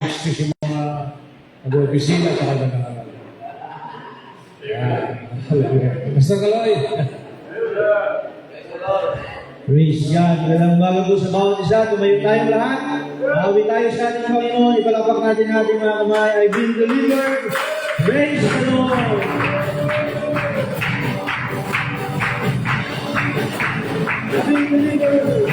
yung mga nag-opisina sa kaganaran. Mr. Kaloy. Praise God. Magandang umaga po sa bawat isa. Tumayo tayong lahat. Mawi tayo sa ating Panginoon. Ipalapak natin ating mga kamay. I've been delivered. Praise the Lord. I've been delivered.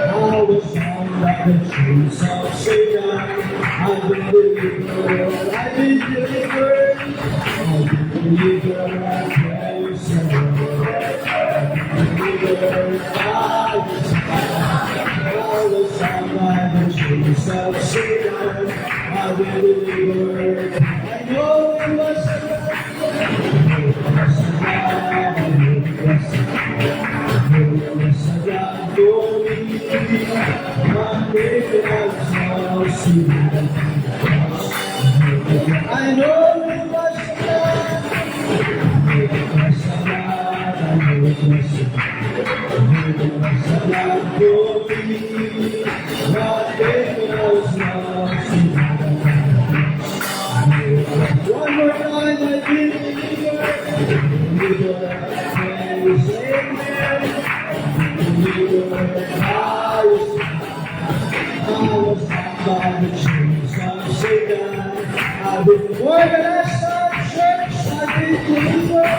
I was found by the truth of Satan. I've been delivered. I've been delivered. I've been delivered. Praise the Lord. I've been delivered. I was found by the truth of Satan. I've been delivered. I know it was I know it was one more time, I feel by the chains of Satan. I've been more than a star church. I've been delivered.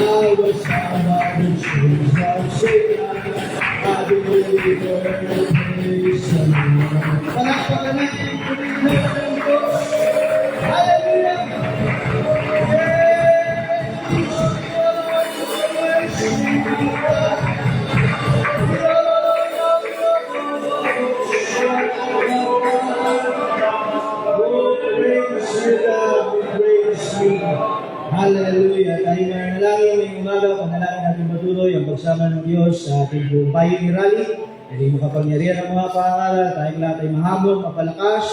I was found by the chains of Satan. I've been delivered. Praise the Lord. Palakpakan natin ang Diyos. Hallelujah! Hallelujah. Tayo manalangin ngayong umaga, panalangin natin matuloy ang pagsama ng Diyos sa ating buong pioneer rally. Hindi makapangyarihan ang mga pangaral, tayong lahat ay mahabol, mapalakas.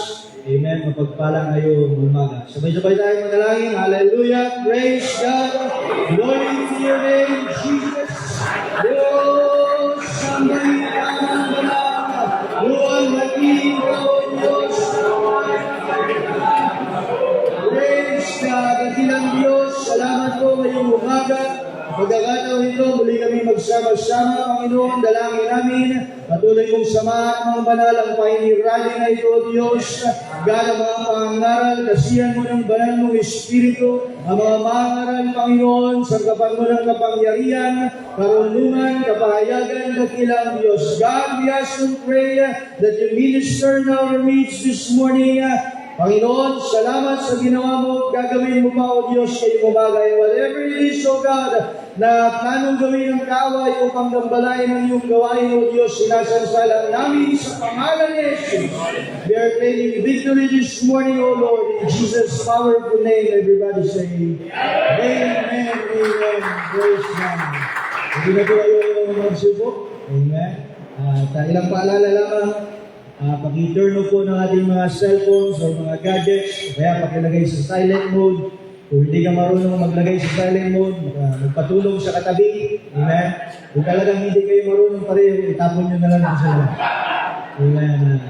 Amen. Mapagpala ngayong umaga. Sabay-sabay tayo manalangin. Hallelujah. Praise God. Glory to your name, Jesus. Diyos, sambay ang banal. Luwag maging Diyos. Praise God. At ilang Diyos, salamat po ngayong umaga. Pagkakataon ito, muli kami magsama-sama, Panginoon, dalangin namin. Patuloy kong samahan mga banal ang pioneer rally na ito, Diyos. Gana mga pangaral, kasihan mo ng banal mong Espiritu, ang mga mangaral, Panginoon, sangkapan mo ng kapangyarihan, karunungan, kapahayagan, dakilang Diyos. God, we ask and pray that you minister in our midst this morning. Panginoon, salamat sa ginawa mo, gagawin mo pa, O Diyos, kayo mabagay. Whatever it is, O God, na planong gawin ng kaway upang gambalain ang iyong gawain, O Diyos, sinasansalang namin sa pangalan ni Jesus. We are claiming victory this morning, O Lord, in Jesus' powerful name. Everybody say, Amen, Amen. Praise God. Hindi na po kayo ng magsubo. Amen. At ilang paalala lamang, pag-turn off po ng ating mga cellphones o mga gadgets, kaya pakilagay sa silent mode. Kung hindi ka marunong maglagay sa silent mode, magpatulong sa katabi. Amen. Kung talagang hindi kayo marunong pareho, itapon nyo na lang sa lahat. Amen.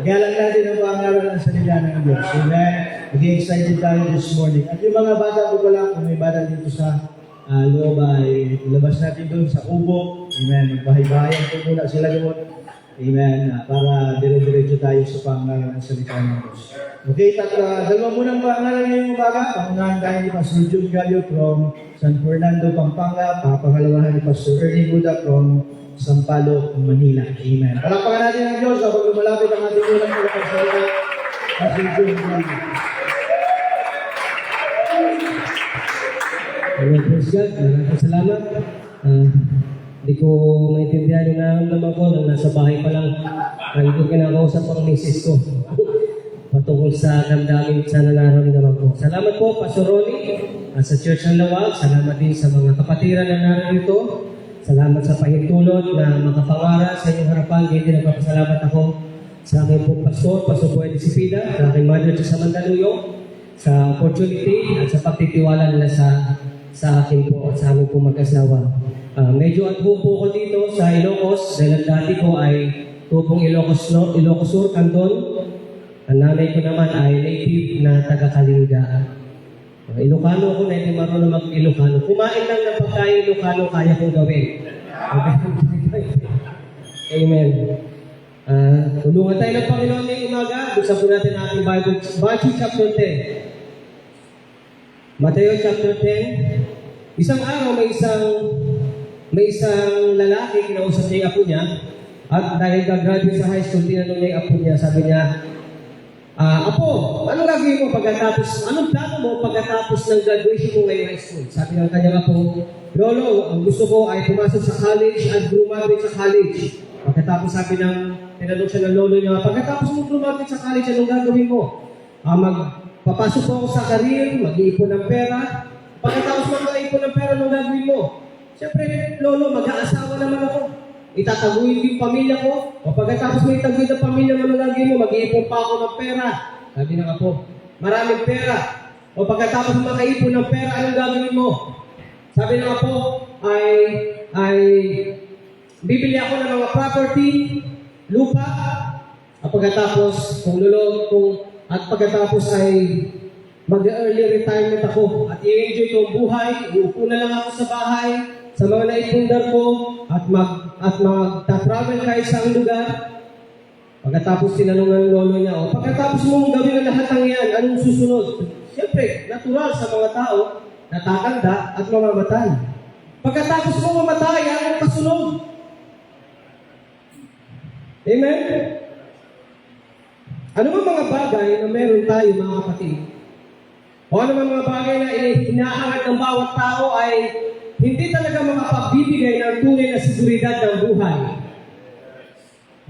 Galang natin ang pangaral ng salita ng Diyos. Amen. Maging excited tayo this morning. At yung mga bata po pala, kung may bata dito sa loob ay ilabas natin doon sa kubo. Amen. Magbahay-bahayan po muna sila doon. Amen. Para dire-diretso tayo sa pangalan ng salita ng Diyos. Okay, dalawa munang pangalan ngayong umaga. Pangunahan tayo ni Pastor Jun Gallo from San Fernando, Pampanga. Papangalawahan ni Pastor Ernie Buda from Sampaloc, Manila. Amen. Palakpakan natin ang Diyos kapag lumalapit ang ating unang salita. Pastor Jun Gallo. Praise God. Maraming salamat. Hindi ko maintindihan yung nararamdaman ko nang nasa bahay pa lang. Hindi ko kinakausap ang misis ko. Patungkol sa damdamin sa nararamdaman ko. Salamat po, Pastor Ronnie, at sa Church ng Lawag. Salamat din sa mga kapatiran na narito. Salamat sa pahintulot na makapangara sa inyong harapan. Hindi nagpapasalamat ako sa aking pong pastor, Pastor Boy Disipida, sa aking mother sa Mandaluyong, sa opportunity at sa pagtitiwala nila sa akin po at sa amin po mag-asawa. Medyo at home po ko dito sa Ilocos dahil ang dati ko ay tupong Ilocos Sur, Canton. Ang nanay ko naman ay native na taga-Kalinga. Ilocano ako na hindi marunong mag-Ilocano. Kumain lang ng pagkain Ilocano, kaya kong gawin. Amen. Tulungan tayo ng Panginoon ngayong umaga. Buksan po natin ang ating Bible. Matthew chapter 10. Matthew chapter 10. Isang araw may isang lalaki kinausap niya yung apo niya. At dahil gagraduate sa high school, tinanong niya yung apo niya. Sabi niya, Apo, anong gagawin mo pagkatapos, anong plano mo pagkatapos ng graduation mo ngayong high school? Sabi ng kanyang apo, Lolo, ang gusto ko ay pumasok sa college at graduate sa college. Pagkatapos sabi ng, tinanong siya ng lolo niya, pagkatapos mo graduate sa college, anong gagawin mo? Magpapasok po ako sa career, mag-iipon ng pera. Pagkatapos mag-iipon ng pera, anong gagawin mo? Siyempre, lolo, mag-aasawa naman ako. Itataguin yung pamilya ko. O pagkatapos mo itaguin ang pamilya mo, anong gagawin mo? Mag-iipon pa ako ng pera. Sabi ng apo, maraming pera. O pagkatapos makaipon ng pera, anong gagawin mo? Sabi ng apo, ay bibili ako ng mga property, lupa, at pagkatapos, at pagkatapos ay mag-early retirement ako at i-enjoy ko ang buhay, uupo na lang ako sa bahay, sa mga naipundar ko, at mag-travel kahit sa lugar. Pagkatapos tinanong ng lolo niya, pagkatapos mong gawin ang lahat ng yan, anong susunod? Siyempre, natural sa mga tao, natatanda at mamamatay. Pagkatapos mo mamatay, anong kasunod? Amen? Ano ba mga bagay na meron tayo, mga kapatid? O ano ba mga bagay na hinahangad ng bawat tao ay hindi talaga makapagbibigay ng tunay na seguridad ng buhay?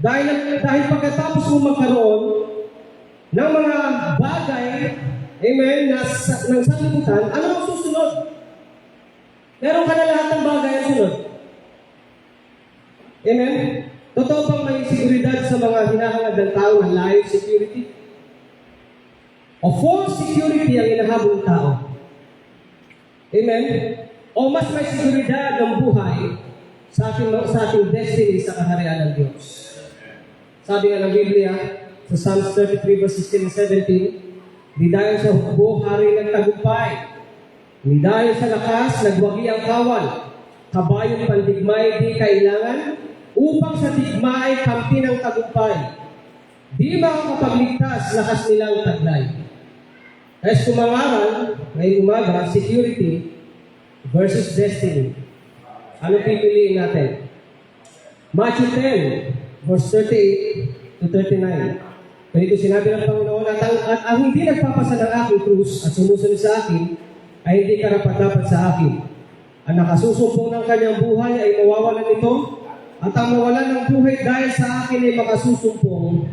Dahil pagkatapos mo magkaroon ng mga bagay, amen, ng sanlibutan, ano ang susunod? Meron ka na lahat ng bagay ang sunod. Amen? Totoo bang may seguridad sa mga hinahangad ng tao ng life security? O false security ang hinahabol ng tao? Amen? O mas may seguridad ng buhay sa ating destiny sa kaharian ng Diyos? Sabi nga ng Biblia, sa Psalms 33 verse 16 and 17, di dahil sa hukbo, hari ng tagumpay. Di dahil sa lakas, nagwagi ang kawal. Kabayong pandigmay di kailangan, upang sa digma ay kampi ng tagumpay. Di makakapagligtas, lakas nilang taglay. Kaya kumangaral, ngayong umaga, security versus destiny. Ano pipiliin natin? Matthew 10, verse 38 to 39. Ganito sinabi ng Panginoon, at ang hindi nagpapasa ng aking krus at sumusunod sa akin, ay hindi karapat-dapat sa akin. Ang nakasusumpong ng kanyang buhay ay mawawalan nito, at ang mawalan ng buhay dahil sa akin ay makasusumpong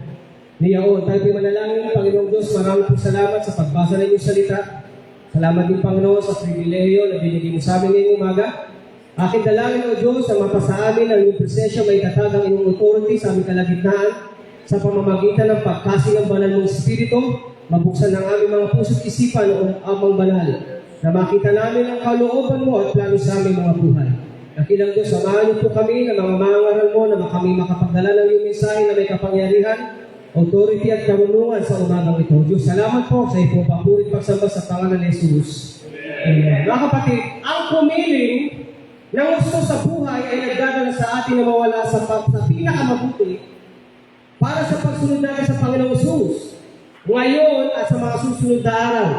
niyaon. Tayo po'y manalangin, Panginoong Diyos, maraming po salamat sa pagbasa ng iyong salita. Salamat din, Panginoon, sa pribilehiyo na binigay mo sa amin ngayong umaga. Aking dalangin, O Diyos, na mapasa amin ang iyong presensya, may tatag ang iyong authority sa aming kalagitnaan sa pamamagitan ng pagkasing ng banal mong Espiritu, mabuksan ng aming mga puso't isipan o amang banal, na makita namin ang kalooban mo at plano sa aming mga buhay. Nakilang Diyos, samahan niyo po kami na mga mangaral mo na kami makapagdala ng iyong mensahe na may kapangyarihan, authority at karunungan sa umagang ito. Diyos, salamat po sa iyong papurit pagsamba sa pangalan ni Jesus. Amen. Mga kapatid, ang pumiling ng gusto sa buhay ay nagdadala sa atin na mawala sa pinakamabuti para sa pagsunod natin sa Panginoong Jesus. Ngayon at sa mga susunod na araw,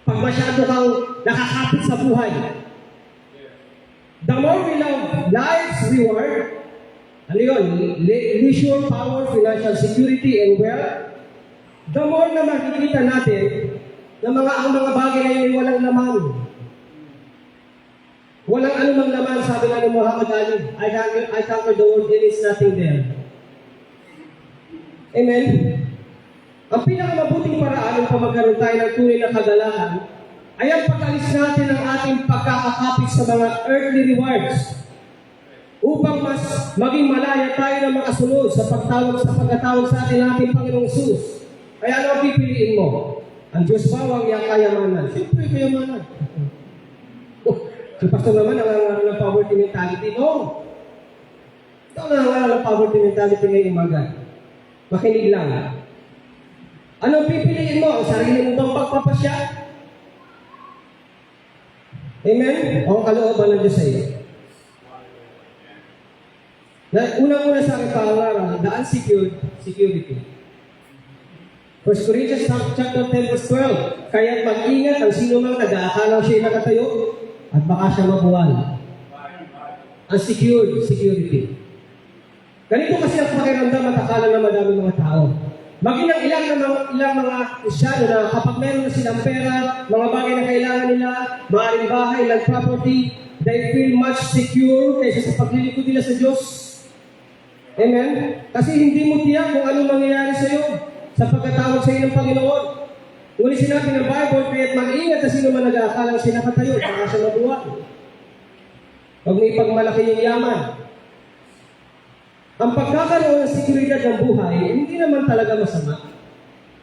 pag masyado kang nakakapit sa buhay, the more we love life's reward, ano yun? Leisure, power, financial security, and wealth, the more na makikita natin na ang mga bagay na yun ay walang laman. Walang anumang laman, sabi nga ni Muhammad Ali, I conquer the world, there is nothing there. Amen? Ang pinakamabuting paraan ng pagkakaroon tayo ng tunay na kagalakan ay ang pag-alis natin ng ating pagkakakapit sa mga earthly rewards. upang mas maging malaya tayo na makasunod sa pagkatawag sa atin ng ating Panginoong Sus. Kaya ano ang pipiliin mo? Ang Diyos ba o ang kayamanan? Siyempre, kayamanan. Si Pastor naman nangangaral ng poverty mentality. No. Ito ang nangangaral ng poverty mentality ngayong umaga. Makinig lang. Anong pipiliin mo? Ang sarili mo bang pagpapasya? Amen? O ang kalooban ng Diyos sa iyo? Unang-una sa aking pangaral, the unsecured security. 1 Corinthians chapter 10 verse 12. Kaya't mag-ingat ang sino mang nag-aakalang siya'y nakatayo at baka siya mabuwal. Unsecured security. Ganito kasi ang pakiramdam at akala ng madaming mga tao. Maging ang ilang mga Kristyano na kapag meron na silang pera, mga bagay na kailangan nila, maaaring bahay, land property, they feel much secure kaysa sa paglilingkod nila sa Diyos. Amen? Kasi hindi mo tiyak kung anong mangyayari sa iyo sa pagkatawag sa iyo ng Panginoon. Ngunit sinabi ng Bible, kaya't mag-ingat na sino man nag-aakalang siya nakatayo, baka siya mabuwal. Pag may pagmalaki yung yaman. Ang pagkakaroon ng seguridad ng buhay, hindi naman talaga masama.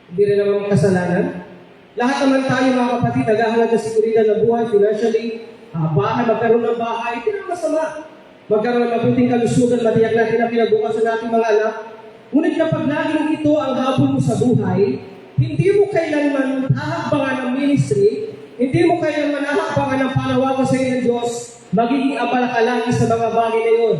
Hindi rin naman kasalanan. Lahat naman tayo mga kapatid, naghahanap ng seguridad ng buhay, financially, bahay, magkaroon ng bahay, hindi naman masama. Magkaroon ng mabuting kalusugan, matiyak natin ang pinabukasan natin mga anak. Ngunit kapag laging ito ang habol mo sa buhay, hindi mo kailanman hahakbangan ng ministry, hindi mo kailanman hahakbangan ng panawagan sa iyo ng Diyos, magiging abala ka lagi sa mga bagay na yun.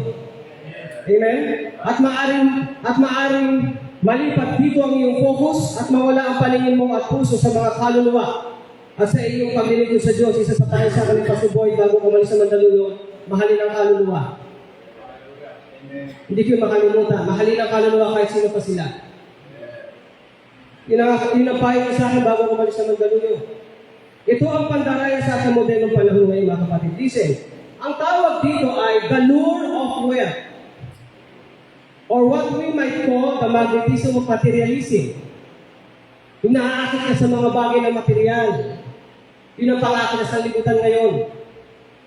Amen? At maaring malipat dito ang iyong focus at mawala ang paningin mo at puso sa mga kaluluwa at sa iyong paglilingkod sa Diyos. Isa sa pahensa ka ni Pastor Boy bago kumalis sa Mandaluyong, mahalin ang kaluluwa. Hindi ko makalimutan. Mahalin ang kaluluwa kahit sino pa sila. Yun ang payo sa akin bago kumalis sa Mandaluyong. Ito ang pandaraya sa ating modernong panahon ngayon mga kapatid. Listen, ang tawag dito ay the lure of wealth. Or what we might call the magnetism of materialism. Yung naaakit ka sa mga bagay na material. Yun ang pangakit na sa libutan ngayon.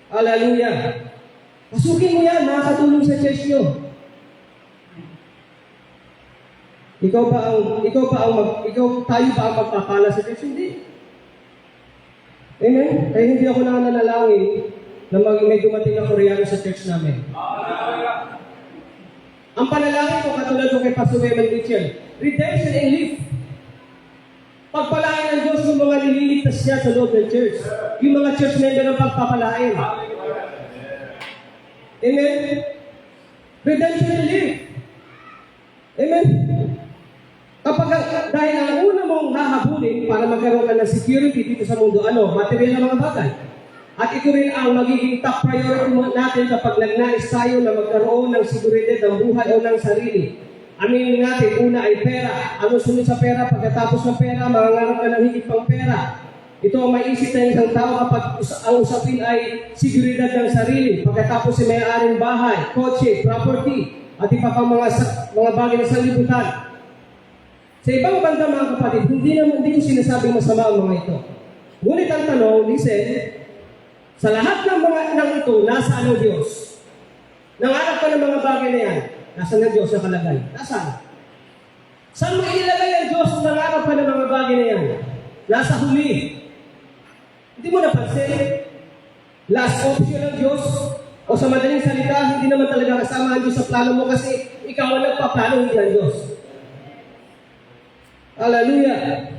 Hallelujah. Pasukin mo yan, makakatulong sa church nyo. Tayo ba ang magpapala sa church? Hindi. Amen? Kaya hindi ako nananalangin na may dumating na Koreano sa church namin. Ang panalangin ko, katulad ko kay Pastor Eman Mitchell, redemption and life. Pagpalain ng Diyos yung mga nililigtas niya sa loob ng church. Yung mga church member ang pagpapalain. Amen? Redemption and life. Amen? Dahil ang una mong hahabulin para magkaroon ka ng security dito sa mundo, material na mga bagay. At ito rin ang magiging top priority natin kapag nagnais tayo na magkaroon ng seguridad ng buhay o ng sarili. Aminin natin, una ay pera. Ano sunod sa pera? Pagkatapos ng pera, mangangarap ka ng higit pang pera. Ito ang maisip ng isang tao kapag ang usapin ay seguridad ng sarili. Pagkatapos ay may-aring bahay, kotse, property, at iba pang mga bagay na sanlibutan. Sa ibang banda mga kapatid, hindi ko sinasabing masama ang mga ito. Ngunit ang tanong, listen, sa lahat ng ito, nasa ang Diyos? Nangarap ka ng mga bagay na yan, nasa ng Diyos nakalagay? Nasaan? Saan mo ilagay ang Diyos kung nangarap ka ng mga bagay na yan? Nasa huli. Hindi mo napansin? Last option ng Diyos? O sa madaling salita, hindi naman talaga kasama ang Diyos sa plano mo kasi ikaw ang nagpaplano, hindi ang Diyos. Hallelujah!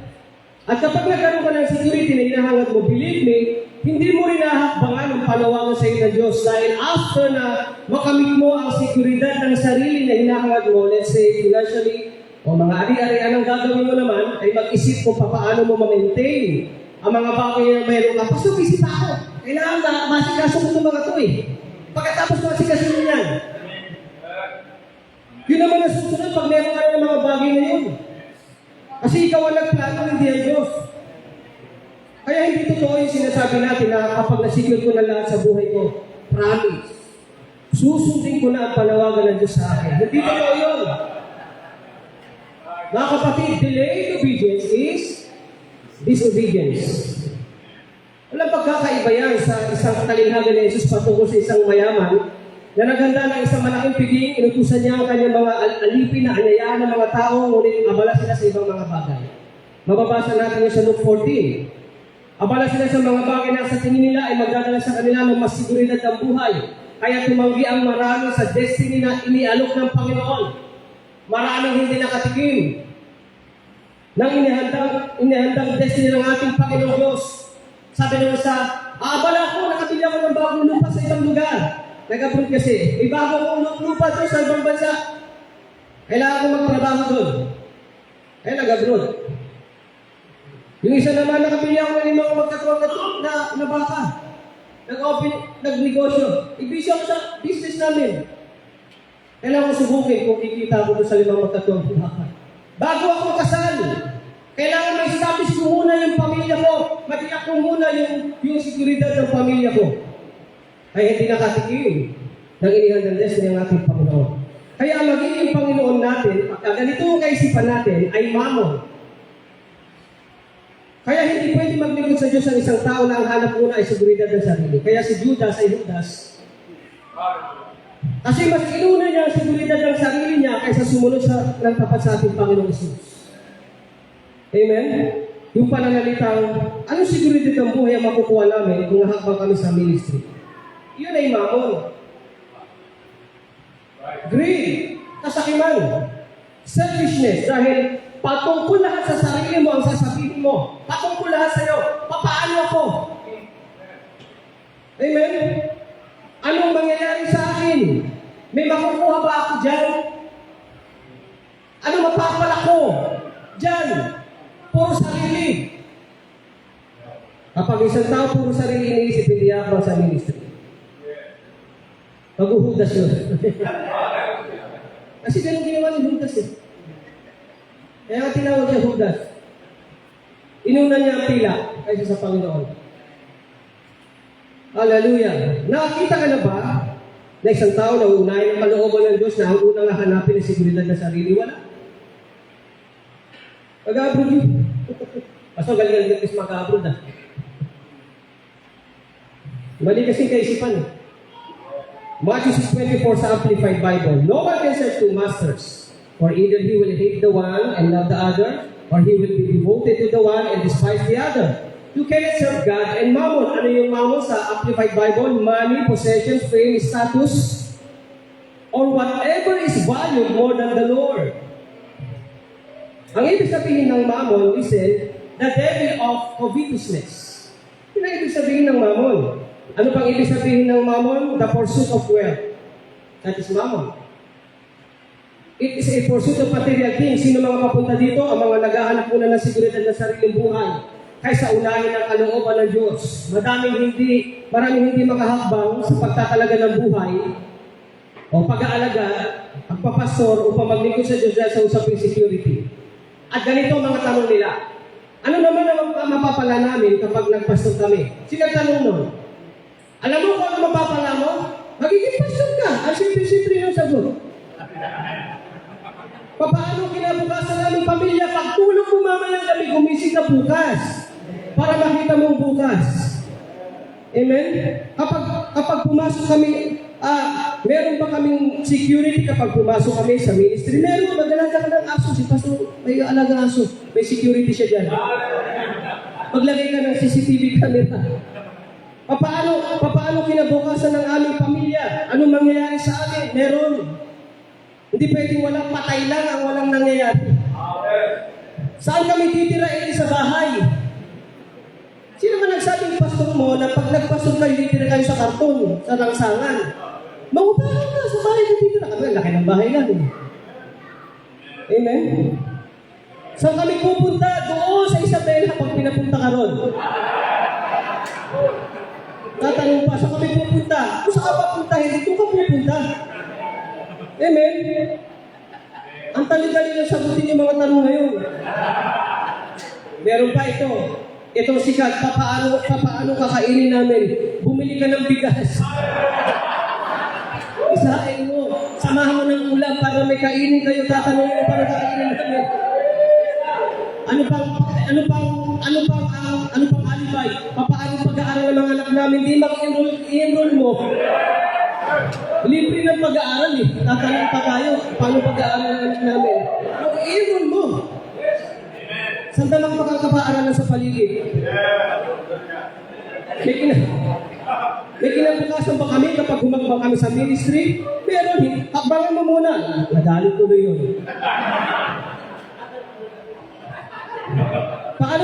At kapag nagkaroon ka ng security na hinahangad mo, believe me, hindi mo rin nahakbangan ang panawagan sa iyo ng Diyos dahil after na makamit mo ang seguridad ng sarili na hinahangad mo, let's say financially, o mga ari-arian ang gagawin mo naman, ay mag-isip kung paano mo ma-maintain ang mga bagay na mayroon ka. Pastor, isip ako. Kailangan na masikaso mo itong mga ito eh. Pagkatapos masikaso mo yan. Yun naman ang susunod pag meron ka ng mga bagay na yun. Kasi ikaw ang nagplano, hindi ang Diyos. Kaya hindi totoo yung sinasabi natin na kapag nasecure ko na lahat sa buhay ko, promise, susundin ko na ang panawagan ng Diyos sa akin. Hindi totoo yun. Mga kapatid, delayed obedience is disobedience. Walang pagkakaiba yan sa isang talinghaga ni Jesus patungkol sa isang mayaman na naghanda ng isang malaking piging, inutusan niya ang kanyang mga alipin na anyayaan ng mga tao, ngunit abala sila sa ibang mga bagay. Mababasa natin yun sa Luke 14. Abala sila sa mga bagay na sa tingin nila ay magdadala sa kanila ng mas seguridad ng buhay. Kaya tumanggi ang marami sa destiny na inialok ng Panginoon. Maraming hindi nakatikim ng inihandang destiny ng ating Panginoon Diyos. Sabi naman sa, aabala ako, nakabili ako ng bagong lupa sa ibang lugar. Nag-abroad kasi, may bago akong lupa doon sa ibang bansa. Kailangan ko magtrabaho doon. Kaya nag-abroad. Yung isa naman, nakabili ako ng limang magkatuwang na baka. Nag-negosyo. Ibisi ako sa business namin. Kailangan ko subukin kung kikita ko doon sa limang magkatuwang baka. Bago ako kasal, kailangan may establish ko muna yung pamilya ko. Matiyak ko muna yung seguridad ng pamilya ko. Ay hindi nakatikim ng inihandang destiny ng ating Panginoon. Kaya ang magiging Panginoon natin, ganito ang kaisipan natin, ay mamon. Kaya hindi pwede maglingkod sa Diyos ang isang tao na ang hanap muna ay seguridad ng sarili. Kaya si Judas ay Judas. Kasi mas inuna niya ang seguridad ng sarili niya kaysa sumunod ng tapat sa ating Panginoong Jesus. Amen? Yung pananalitang, anong seguridad ng buhay ang makukuha namin kung hakbang kami sa ministry? Yun ay mamon. Greed, kasakiman, selfishness, dahil patungkol lahat sa sarili mo ang sasabihin mo. Patungkol lahat sa iyo. Papaano ako? Amen? Anong mangyayari sa akin? May makukuha ba ako dyan? Ano mapapala ko dyan? Puro sarili. Kapag isang tao puro sarili iniisip, hindi ako sa ministry. Pag-uhudas yun. Kasi ganun ginawa ni Judas eh. Kaya nga tinawag niya Judas. Inuna niya ang pila kaysa sa Panginoon. Hallelujah. Nakakita ka na ba na isang tao na unahin ang kalooban ng Diyos na ang unang hahanapin ang seguridad ng sarili? Wala. Mag-abroad yun. Paso galing-galing kasi mag-abroad ah. Mali kasi kaisipan eh. Matthew 6:24 sa Amplified Bible. No one can serve two masters, for either he will hate the one and love the other, or he will be devoted to the one and despise the other. You cannot serve God and mammon. Ano yung mammon sa Amplified Bible? Money, possessions, fame, status, or whatever is valued more than the Lord. Ang ibig sabihin ng mammon, listen, the devil of covetousness. Ano ang ibig sabihin ng mammon? Ano pang ibig sabihin ng mammon? The pursuit of wealth. That is mammon. It is a pursuit of material things. Sino mga papunta dito? Ang mga naghahanap muna ng seguridad ng sariling buhay kaysa unahin ang kalooban ng Diyos. Maraming hindi makahakbang sa pagtatalaga ng buhay o pag-aalaga, pagpapastor o pamaglingkod sa Diyos dahil sa usaping security. At ganito ang mga tanong nila. Ano naman ang mapapala namin kapag nagpastor kami? Sino tanong nun? Alam mo kung ano mapapala mo? Magiging pastor ka. Ang simple-simple yung sagot. Paano kinabukasan namin pamilya? Pagtulog mo mamayang gabi, gumising ka bukas. Para makita mong bukas. Amen? Kapag pumasok kami, meron ba kaming security kapag pumasok kami sa ministry? Meron, mag-alaga ka ng aso. Si pastor, may alaga aso. May security siya dyan. Maglagay ka ng CCTV camera. Paano kinabukasan ng aming pamilya? Anong mangyayari sa amin? Meron. Hindi pwedeng walang patay lang ang walang nangyayari. Saan kami titira sa bahay? Sino man nagsabing pastor mo na pag nagpastor kayo, titira kayo sa karton, sa langsangan? Mangupahan ka sa bahay na titira. Kami, laki ng bahay natin. Amen? Saan kami pupunta? Doon sa Isabela pag pinapunta ka ron. Tatanong pa, saan kami pupunta? Kung saan ka papuntahin, dito ka pupunta. Amen? Ang tali-tali lang sagutin yung mga tanong ngayon. Meron pa ito. Itong sikat, papaano kakainin namin? Bumili ka ng bigas. Isahin mo. Samahan mo ng ulam para may kainin kayo. Tatanungin mo para kakainin namin. Ano pang alibay? Papaano pag-aaral ng mga anak namin? Di mag-enroll mo. Libre ng pag-aaral eh. Tatanong pa tayo, paano pag-aaral ng anak namin? Mag-iwan mo. Saan talang pagkakapaaralan sa paligid? May kinabukasan ba kami kapag humagbang kami sa ministry? Pero hakbangan mo muna. Nadalit tuloy yun. Paano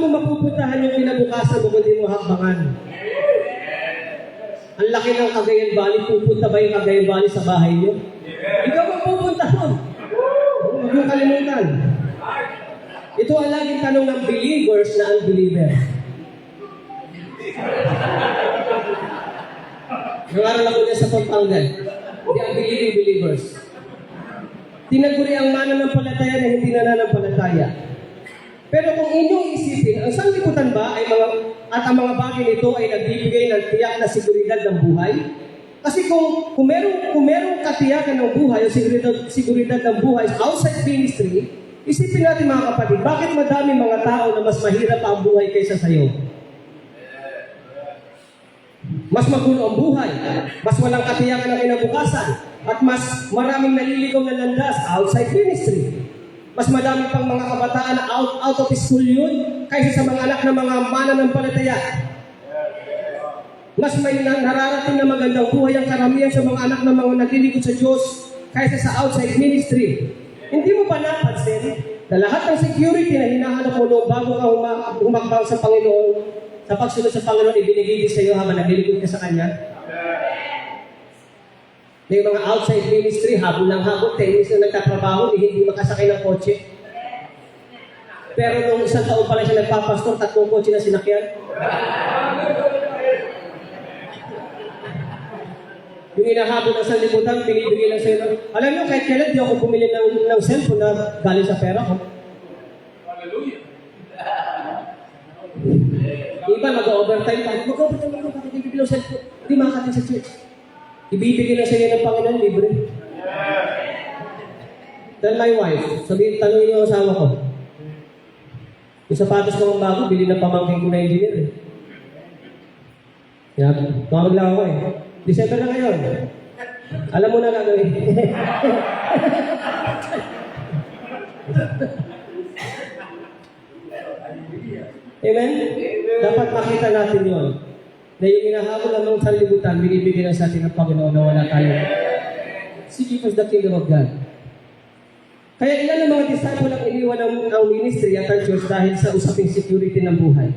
mo mapupuntahan yung kinabukasan mo kung di mo hakbangan? Ang laki ng Cagayan Valley, pupunta ba yung Cagayan Valley sa bahay niyo? Ikaw ang pupunta doon. Huwag mong kalimutan. Ito ang laging tanong ng believers na unbeliever. Nangaral ako niya sa Pampanga. The unbelieving believers. Tinaguri ang mananampalataya na hindi nananampalataya. Pero kung inyong isipin, ang sanglibutan ba ay ang mga bagay nito ay nagbibigay ng tiyak na seguridad ng buhay? Kasi kung merong katiyakan ng buhay o seguridad ng buhay outside ministry, isipin natin mga kapatid, bakit madami mga tao na mas mahirap ang buhay kaysa sa iyo? Mas magulo ang buhay, mas walang katiyakan ng kinabukasan, at mas maraming naliligaw na landas outside ministry. Mas madami pang mga kabataan na out of school yun kaysa sa mga anak ng mga mananampalataya. Mas may nararating na magandang buhay ang karamihan sa mga anak ng mga naglilingkod sa Diyos kaysa sa outside ministry. Hindi mo ba napansin na lahat ng security na hinahanap mo noong bago ka humakbang sa Panginoon, sa pagsunod sa Panginoon, ibinigay din sa iyo habang naglilingkod ka sa Kanya? May mga outside ministry, habol ng habol, 10 years na nagtatrabaho, hindi makasakay ng kotse. Pero nung isang taon pa lang siya nagpapastor, 3 kotse na sinakyan. Yung inahabol ng sanlibutan, binibigay lang sa'yo. Alam nyo, kahit kailan, di ako bumili ng cellphone na galing sa pera ko. Hallelujah. Iba, mag-overtime tayo. Mag-overtime ako, bakit hindi bibili ng cellphone? Hindi makakating sa church. Ibibigay na sa'yo ng Panginoon, libre. Tell my wife, tanongin yung asawa ko. Yung sapatos ko ang bago, bili ng pamangkin ko na engineer eh. Kaya, tumawag lang ako eh. December na ngayon. Alam mo na gagawin. Amen? Dapat makita natin yun. Na yung inahabol ng sanlibutan, binibigyan na sa atin ng Panginoon na wala tayo. Seek first the kingdom of God. Kaya ilan ng mga disciple ang iniwan ang ministry at ang church dahil sa usaping security ng buhay.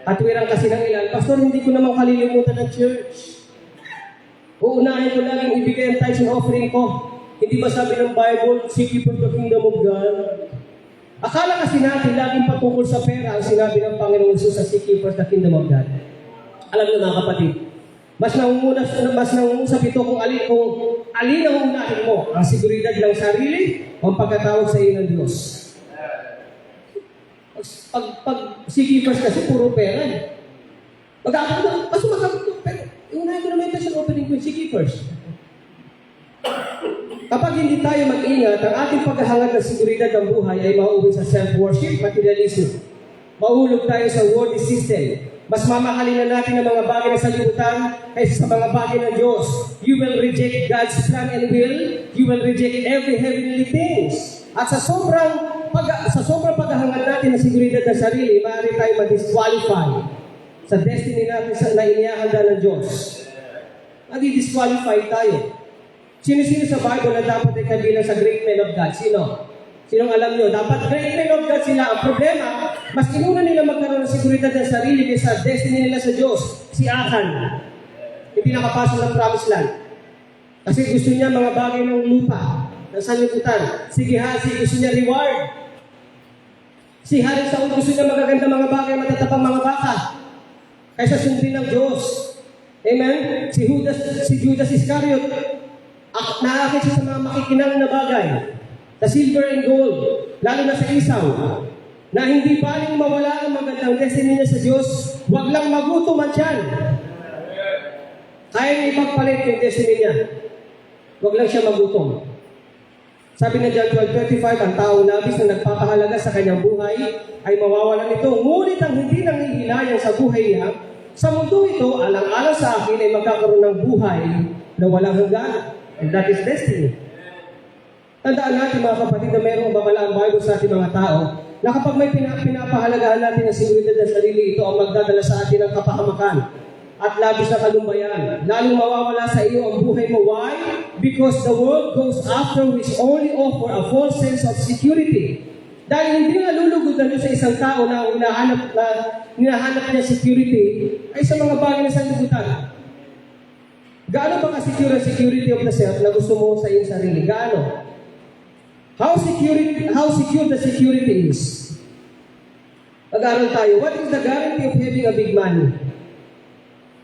At wirang kasi ng ilan, Pastor, hindi ko naman kalilimutan ng church. Uunahin ko laging ibigay ang tithes and offering ko. Hindi ba sabi ng Bible, seek first the kingdom of God? Akala kasi natin laging patungkol sa pera ang sinabi ng Panginoon Jesus sa seek first the kingdom of God. Alam niyo mga kapatid, mas nangungusap ito kung alin ang unahin mo, ang seguridad ng sarili o ang pagkatawag sa iyo ng Diyos. Pag seek first kasi puro pera eh. Pag-aakot na, pero unahin ko naman yung tithes and offering ko, seek first. Kapag hindi tayo mag-ingat, ang ating paghahangad ng seguridad ng buhay ay mauwi sa self-worship, materialism. Mahulog tayo sa worldly system. Mas mamahalin na natin ang mga bagay na sanlibutan kaysa sa mga bagay ng Diyos. You will reject God's plan and will. You will reject every heavenly things. At sa sobrang paghahangad natin ng seguridad ng sarili, maaari tayo ma-disqualify sa destiny natin na inihahanda ng Diyos. Madi-disqualify tayo. Sino-sino sa Bible na dapat ay kabilang sa great men of God? Sino? Sinong alam nyo? Dapat great men of God sila. Ang problema, mas inuna nila magkaroon ng seguridad ng sarili kaysa destiny nila sa Diyos. Si Achan. Hindi nakapasok ng promised land. Kasi gusto niya mga bagay ng lupa, ng sanlibutan. Si Gehazi, gusto niya reward. Si Haring Saul, gusto niya magaganda mga bagay, matatapang mga baka. Kaysa sundin ng Diyos. Amen? Si Judas Iscariot, naakit siya sa mga makikinang na bagay. The silver and gold, lalo na sa Isaw, na hindi baling mawala ang magandang destiny niya sa Diyos, huwag lang magutom at yan. Kaya niya ipagpalit yung destiny niya. Huwag lang siya magutom. Sabi na John 12:35, ang tao labis na nagpapahalaga sa kanyang buhay ay mawawalan ito. Ngunit ang hindi nangihilayang sa buhay niya, Sa mundo ito, alang-alang sa akin ay magkakaroon ng buhay na walang hanggan. And that is destiny. Tandaan natin mga kapatid na mayroong babala ang Bible sa ating mga tao na kapag may pinapahalagahan natin ang seguridad ng sarili, ito ang magdadala sa atin ng kapahamakan at labis na kalumbayan. Lalong mawawala sa iyo ang buhay mo. Why? Because the world goes after which only offer a false sense of security. Dahil hindi nalulugod na sa isang tao na ang hinahanap niya security ay sa mga bagay na sanlibutan. Gaano ba ka-secure ang security of the self na gusto mo sa iyong sarili? Gaano? How secure the security is? Pag-aaral tayo, what is the guarantee of having a big money?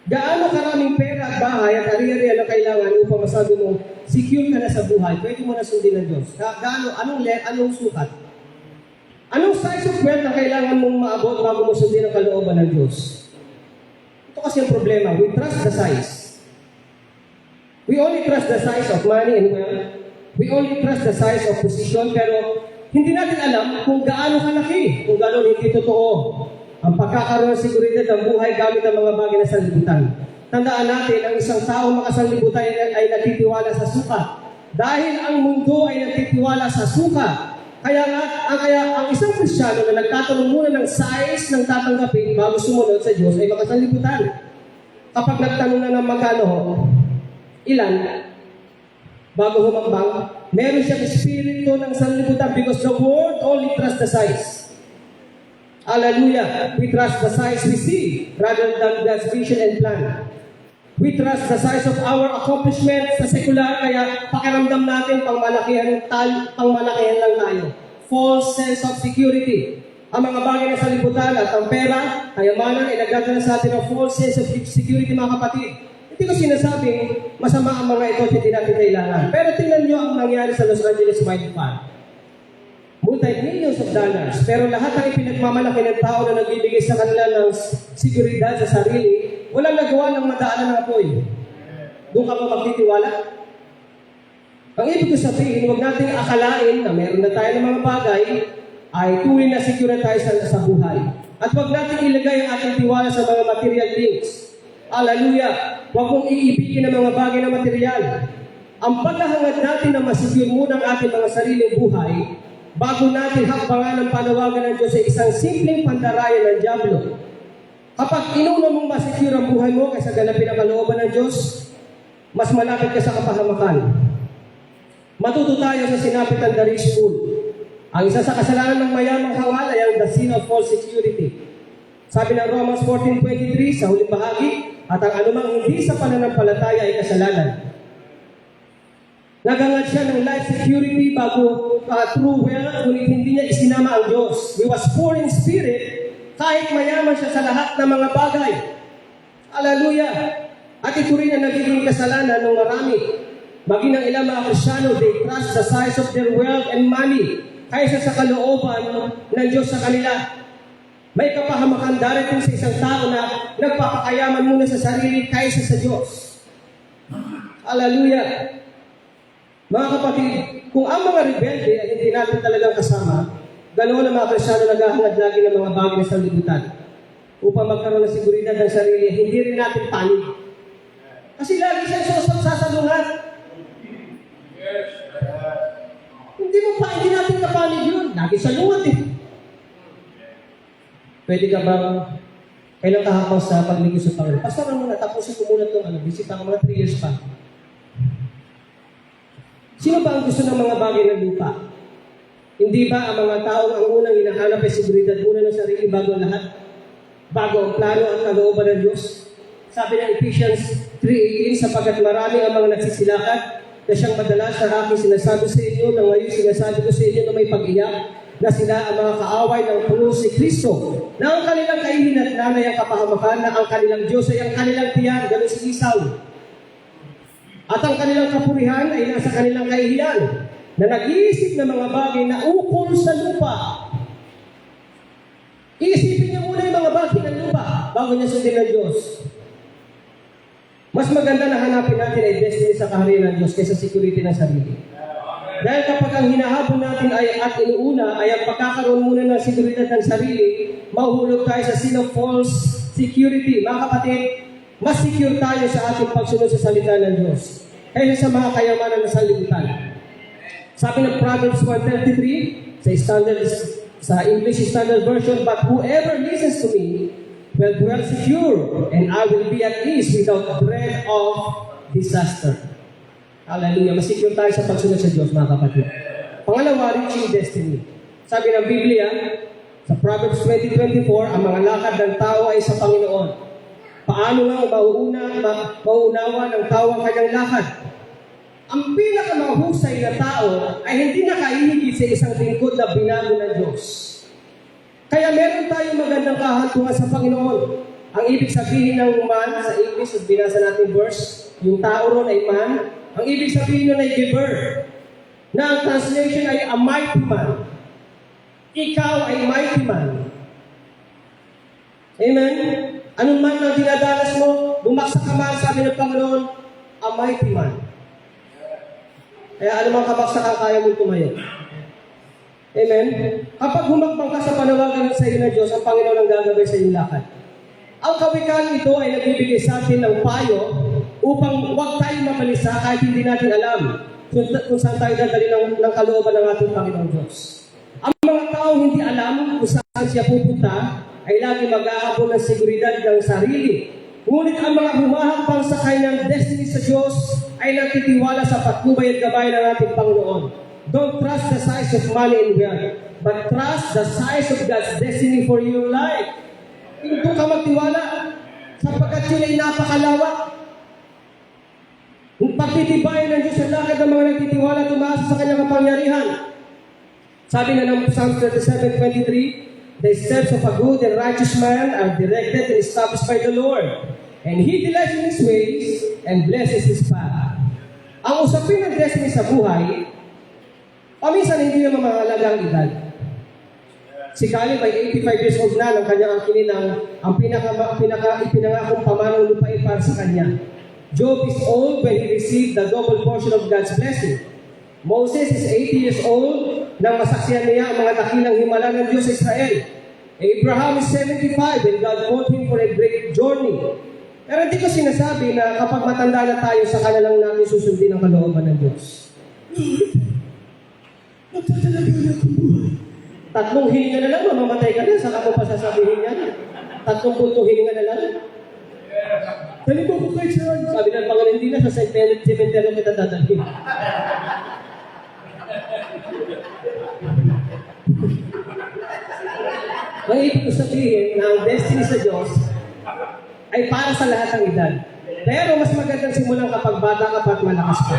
Gaano karaming pera at bahay at ari-ari ang kailangan upang masabi mo, secure ka na sa buhay, pwede mo na sundin ng Diyos. Gaano, anong sukat? Anong size of wealth na kailangan mong maabot bago mo sundin ang kalooban ng Diyos? Ito kasi ang problema, we trust the size. We only trust the size of money and wealth. We only trust the size of position, pero hindi natin alam kung gaano kalaki, kung gaano hindi totoo ang pagkakaroon ng seguridad ng buhay gamit ang mga bagay na sanlibutan. Tandaan natin, ang isang tao makasanlibutan ay nagtitiwala sa suka. Dahil ang mundo ay nagtitiwala sa suka. Kaya ang isang Kristiyano na nagtatanong muna ng size ng tatanggapin bago sumunod sa Diyos ay makasanlibutan. Kapag nagtanong na ng magkano, ilan, bago humambang, meron siyang espiritu ng sanlibutan because the world only trusts the size. Hallelujah! We trust the size we see rather than God's vision and plan. We trust the size of our accomplishments sa sekular, kaya pakiramdam natin pangmalakihan lang tayo. False sense of security. Ang mga bagay na sanlibutan at ang pera, kayamanan ay nagdadala sa atin ng false sense of security, mga kapatid. Hindi ko sinasabing masama ang mga ito at hindi natin kailangan. Pero tingnan nyo ang nangyari sa Los Angeles Wine Fund. Multi-millions of dollars. Pero lahat ng ipinagmamalaki ng tao na nagbibigay sa kanila ng seguridad sa sarili, walang nagawa ng madaanan ng apoy. Doon ka ba magtitiwala? Ang ibig ko sabihin, huwag nating akalain na meron na tayo ng mga bagay ay tunay na secure tayo sa buhay. At huwag nating ilagay ang ating tiwala sa mga material things. Hallelujah! Huwag mong iibigin ang mga bagay na material. Ang paghahangad natin na masecure muna ang ating mga sariling buhay bago natin hakbangan ang panawagan ng Diyos sa isang simpleng pandaraya ng dyablo. Kapag inuna mong masecure ang buhay mo kaysa ganapin ang kalooban ng Diyos, mas malapit ka sa kapahamakan. Matuto tayo sa sinapit ng The Rich Fool. Ang isa sa kasalanan ng mayamang hangal ay ang the sin of false security. Sabi ng Romans 14:23 sa huling bahagi, at ang anumang hindi sa pananampalataya ay kasalanan. Nagangad siya ng life security bago true wealth, ngunit hindi niya isinama ang Diyos. He was poor in spirit, kahit mayaman siya sa lahat ng mga bagay. Hallelujah! At ito rin ang nagiging kasalanan ng marami. Maging ang ilang mga Kristyano, they trust the size of their wealth and money kaysa sa kalooban ng Diyos sa kanila. May kapahamakan darating sa isang tao na nagpapakayaman muna sa sarili kaysa sa Diyos. Hallelujah! Mga kapatid, kung ang mga rebelde ay hindi natin talagang kasama, ganoon ang mga Kristyano naghahangad lagi ng mga bagay na sanlibutan upang magkaroon ng seguridad ng sarili, hindi rin natin panig. Kasi lagi siyang sasalungat. Hindi natin kapanig yun. Lagi salungat eh. Pwede ka bang kailang kahapon sa paglingkod sa Panginoon? Pastoran muna, tapusin ko muna itong bisita ko mga 3 years pa. Sino ba ang gusto ng mga bagay ng lupa? Hindi ba ang mga taong ang unang hinahanap ay seguridad muna ng sarili bago ang lahat? Bago ang plano at kalooban ng Diyos? Sabi ng Ephesians 3:18, sapagkat marami ang mga nagsisilakat na siyang madalas na aking sinasabi sa inyo na ngayon sinasabi ko sa inyo na may pag-iyak na sila ang mga kaaway ng puno si Kristo, na ang kanilang kahihinatnan ay ang kapahamakan, na ang kanilang Diyos ay ang kanilang tiyan, gano'n si Isaw. At ang kanilang kapurihan ay nasa kanilang kahihiyan, na nag-iisip ng mga bagay na ukol sa lupa. Iisipin niya muna yung mga bagay ng lupa bago niya sundin ng Diyos. Mas maganda na hanapin natin ay destiny sa kaharian ng Diyos kaysa security ng sarili. Dahil kapag ang hinahabol natin at inuuna ay ang pagkakaroon muna ng seguridad ng sarili, mahuhulog tayo sa sin of false security. Mga kapatid, mas secure tayo sa ating pagsunod sa salita ng Diyos kaysa sa mga kayamanan na sanlibutan. Sabi ng Proverbs 1:33 sa English Standard Version, "But whoever listens to me will dwell secure, and I will be at ease without dread of disaster." Hallelujah. Mas secure tayo sa pagsunod sa Diyos, mga kapatid. Pangalawa, reaching destiny. Sabi ng Biblia, sa Proverbs 20:24, ang mga lakad ng tao ay sa Panginoon. Paano nga mauunawa ng tao ang kanyang lakad? Ang pinakamahusay na tao ay hindi nakahihigit sa isang lingkod na binago ng Diyos. Kaya meron tayong magandang kahantungan sa Panginoon. Ang ibig sabihin ng man, sa English, as binasa natin verse, yung tao ron ay man, ang ibig sabihin nun ay giver, na ang translation ay a mighty man. Ikaw ay mighty man. Amen? Anong man ang dinadanas mo, bumaksak ka man, sabi ng Panginoon, a mighty man. Kaya anumang kabaksakan kaya mong tumayo. Amen? Kapag humakbang ka sa panawagan sa iyo ng Diyos, ang Panginoon ang gagabay sa iyong lakad. Ang kawikaan ito ay nagbibigay sa atin ng payo upang huwag tayong mabalisa kahit hindi natin alam kung saan tayo dadali ng kalooban ng ating Panginoong Diyos. Ang mga taong hindi alam kung saan siya pupunta ay lagi maghahabol ng seguridad ng sarili. Ngunit ang mga humahakbang sa kanyang destiny sa Diyos ay nagtitiwala sa patnubay at gabay ng ating Panginoon. Don't trust the size of money and wealth, but trust the size of God's destiny for your life. Hindi ka magtiwala sapagkat yun ay napakalawak. Kung pagtitibayan ng Diyos ang lakad ng mga nagtitiwala, tumaas sa kanyang kapangyarihan. Sabi na ng Psalm 37:23, "The steps of a good and righteous man are directed and established by the Lord, and He delights in His ways and blesses His path." Ang usapin ng destiny sa buhay, paminsan hindi naman mahalaga ang edad. Si Caleb ay 85 years old na nang kanyang angkinin ang ipinangakong pamanang lupain para sa kanya. Job is old when he received the double portion of God's blessing. Moses is 80 years old nang masaksihan niya ang mga dakilang himala ng Diyos sa Israel. Abraham is 75 and God called him for a great journey. Pero hindi ko sinasabi na kapag matanda na tayo, saka na lang natin susundin ang kalooban ng Diyos. Magtatalaga na akong buhay. 3 hininga na lang, mamamatay ka na, saka mo pa sasabihin yan. 30 hininga na lang. Dali mo ko kay Sir. Sabi ng Panginoon, hindi na sa cemetery kita dadalhin. Ang ibig ko sabihin na ang destiny sa Diyos ay para sa lahat ng edad. Pero mas magandang simulan kapag bata ka at malakas ka.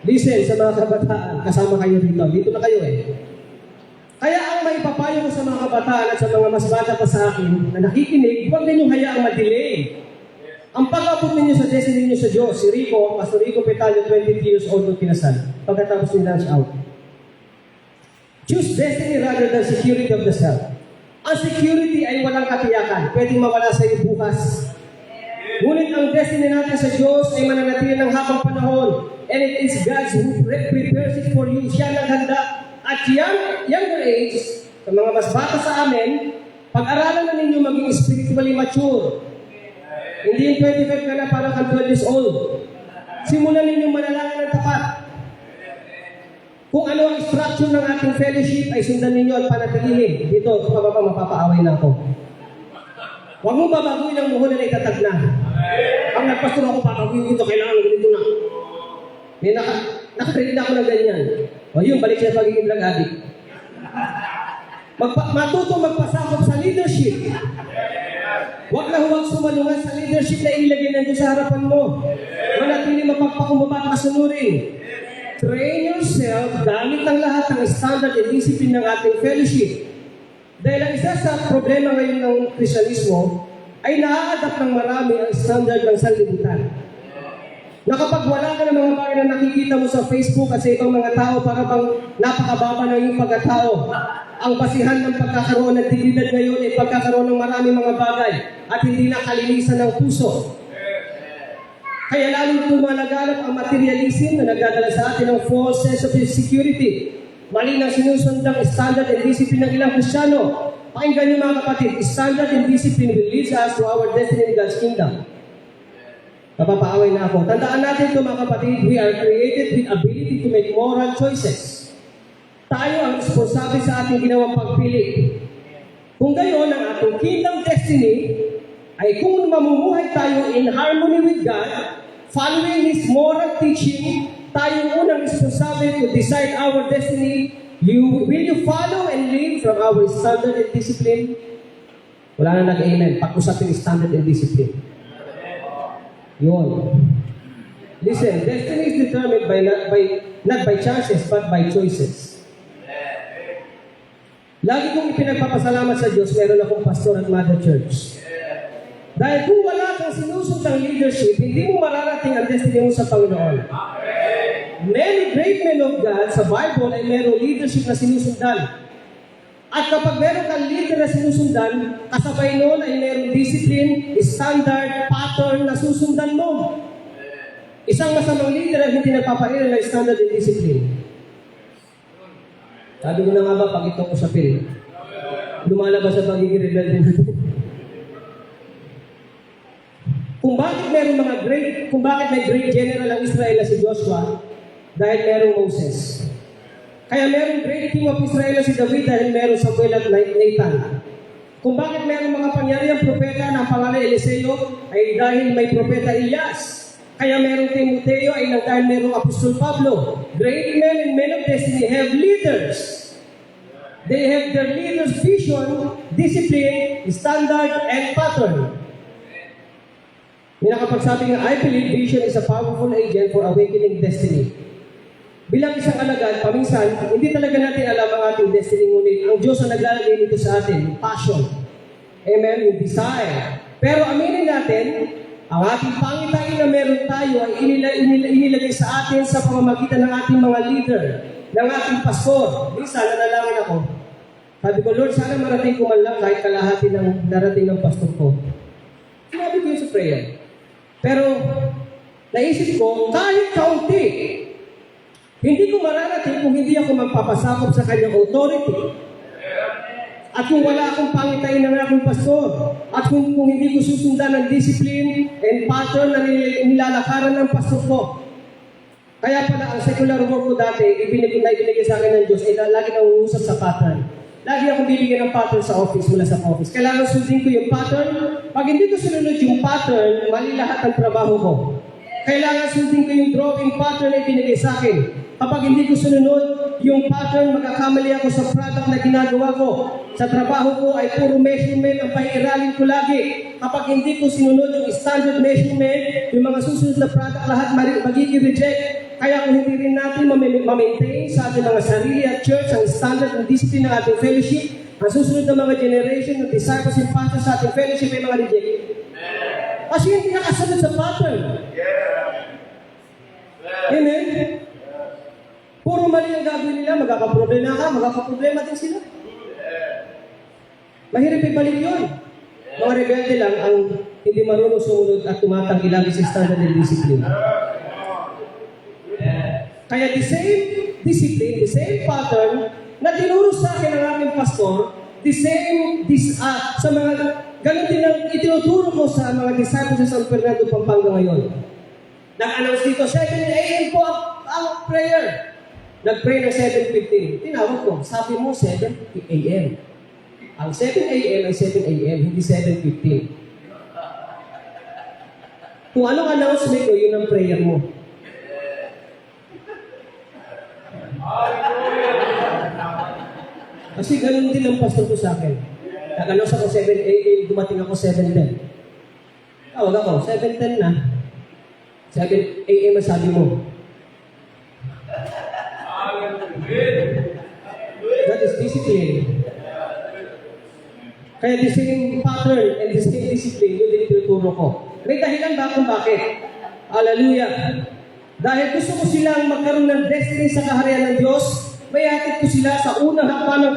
Listen sa mga kabataan, kasama kayo dito. Dito na kayo eh. Kaya ang may papayo ko sa mga kabataan at sa mga mas bata pa sa akin na nakikinig, huwag ninyong hayaang ma-delay. Ang pag-abot ninyo sa destiny ninyo sa Diyos, si Rico, Pastor Rico Petalio, 23 years old nung kinasal, pagkatapos ni lunch out. Choose destiny rather than security of the self. Ang security ay walang katiyakan. Pwedeng mawala sa iyo bukas. Ngunit ang destiny natin sa Diyos ay mananatili ng habang panahon. And it is God who prepares it for you. Siya naghanda. At younger age, sa mga mas bata sa amin, pag-aralan na ninyo maging spiritually mature. Hindi yung 25 ka na parang kang 12 years old. Simulan ninyo manalangin ng tapat. Kung ano ang structure ng ating fellowship ay sundan ninyo at panatilihin. Dito, sa kababa, mapapaaway na ako. Huwag mong babaguhin ang muhon na itatag na. Ang nagpastor ako, babaguhin ito, kailangan ganito na. May nakarinig ako ng ganyan. O yun, balik siya pagiging drug addict. Matuto magpasakop sa leadership. Huwag na huwag sumalungan sa leadership na ilagay ng Diyos sa harapan mo. Manatili mapagpakumbaba at masunurin. Train yourself gamit ang lahat ng standard and discipline ng ating fellowship. Dahil ang isa sa problema ngayon ng Krisyanismo ay na-adapt ng marami ang standard ng sanlibutan. Na kapag wala ka ng mga bagay na nakikita mo sa Facebook at sa ibang mga tao, para bang napakababa ng iyong pagkatao. Ang basihan ng pagkakaroon ng dignidad ngayon ay pagkakaroon ng maraming mga bagay at hindi na kalinisan ng puso. Kaya lalong lumalaganap ang materialism na nagdadala sa atin ng false sense of security. Mali na sinusundang standard and discipline ng ilang Kristyano. Pakinggan niyo mga kapatid, standard and discipline will lead us to our destiny in God's kingdom. Napapaaway na ako. Tandaan natin ito mga kapatid, we are created with ability to make moral choices. Tayo ang responsable sa ating ginawang pagpili. Kung gayon, ang ating kingdom destiny ay kung mamumuhay tayo in harmony with God, following His moral teaching, tayo unang responsable to decide our destiny. Will you follow and live from our standard and discipline? Wala na nag-amen. Pag-usapin standard and discipline. Yun. Listen, destiny is determined not by chances, but by choices. Lagi kong ipinagpapasalamat sa Diyos, meron akong pastor at mother church. Dahil kung wala kang sinusundang leadership, hindi mo mararating ang destiny mo sa Panginoon. Many great men of God sa Bible ay merong leadership na sinusundan. At kapag meron kang leader na sinusundan, kasabay noon ay merong discipline, standard, pattern na susundan mo. Isang masamang leader ay hindi nagpapairal ng standard and discipline. Sabi ko na nga ba, pag itong usapin, lumalabas sa pagiging rebelde natin. Kung bakit may great general ang Israel na si Joshua, dahil merong Moses. Kaya merong great king of Israel na si David dahil merong Samuel at Nathan. Kung bakit merong mga pangyarihang propeta na pangalan Eliseo ay dahil may propeta Elias. Kaya merong Timoteo ay dahil merong Apostol Pablo. Great men and men of destiny have leaders. They have their leaders' vision, discipline, standard, and pattern. May nakapagsabi nga, I believe vision is a powerful agent for awakening destiny. Bilang isang alagad, paminsan, hindi talaga natin alam ang ating destiny, ngunit ang Diyos ang naglalagay nito sa atin, yung passion. Amen, yung desire. Pero aminin natin, ang ating pangitain na meron tayo ay inilagay sa atin sa pamamagitan ng ating mga leader, ng ating pastor. Minsan, nanalangin ako. Sabi ko, Lord, sana marating ko man lang kahit kalahati ng narating ng pastor ko. Sinabi ko yun sa prayer. Pero, naisip ko, kahit kaunti, hindi ko mararating kung hindi ako magpapasakop sa kanyang authority. At kung wala akong pangitain ng aking pastor, at kung hindi ko susundan ng discipline and pattern na nilalakaran ng pastor ko. Kaya pala, ang secular work ko dati, ibinigay sa akin ng Diyos, ay lagi nang uusap sa pattern. Lagi akong bibigyan ng pattern sa office, mula sa office. Kailangan sundin ko yung pattern. Pag hindi ko sunod yung pattern, mali lahat ang trabaho ko. Kailangan sundin ko yung drawing pattern na ibinigay sa akin. Kapag hindi ko sunod yung pattern, magkakamali ako sa product na ginagawa ko. Sa trabaho ko ay puro measurement ang paiiralin ko lagi. Kapag hindi ko sinunod yung standard measurement, yung mga susunod na product, lahat magiging reject. Kaya kung hindi rin natin ma-maintain sa ating mga sarili at church ang standard and discipline ng ating fellowship, ang susunod na mga generation ng disciples and pastors sa ating fellowship ay mga reject. Kasi hindi nakasunod sa pattern. Amen? Puro mali ang gagawin nila, magkakaproblema ka, magkakaproblema din sila. Mahirap ibalik yun. Mga rebelde lang ang hindi marunong sumunod at tumatanggi lagi sa standard and discipline. Kaya the same discipline, the same pattern na tinuro sa akin ng aking pastor, sa mga ganun din ang itinuturo ko sa mga disciples sa San Fernando, Pampanga ngayon. Nag-announce dito, 7 a.m. po ang prayer. Nag-pray ng 7:15. Tinawag ko, sabi mo 7 a.m. Ang 7 a.m. ay 7 a.m., hindi 7:15. Kung anong announcement mo, yun ang prayer mo. Kasi ganun din ang pastor ko sa akin. Nag-announce ako 7 a.m., dumating ako 7:10. Tawag ako, 7:10 na. 7 a.m. ang sabi mo. That is discipline. Kaya the same pattern and the same discipline, yun din tinuturo ko. May dahilan ba kung bakit? Hallelujah! Dahil gusto ko silang magkaroon ng destiny sa kaharian ng Diyos, may hatid ko sila sa unang hakbang ng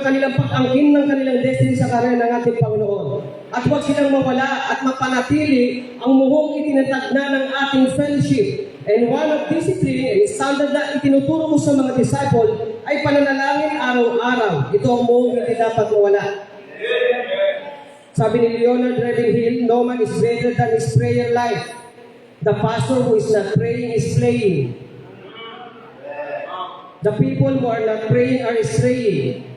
kanilang pag-angkin ng kanilang destiny sa karera ng ating Panginoon. At huwag silang mawala at mapanatili ang muhong itinatag na ng ating fellowship. And one of discipline and standard na itinuturo mo sa mga disciple ay pananalangin araw-araw. Ito ang muhong hindi dapat mawala. Sabi ni Leonard Ravenhill, no man is greater than his prayer life. The pastor who is not praying is playing. The people who are not praying are straying.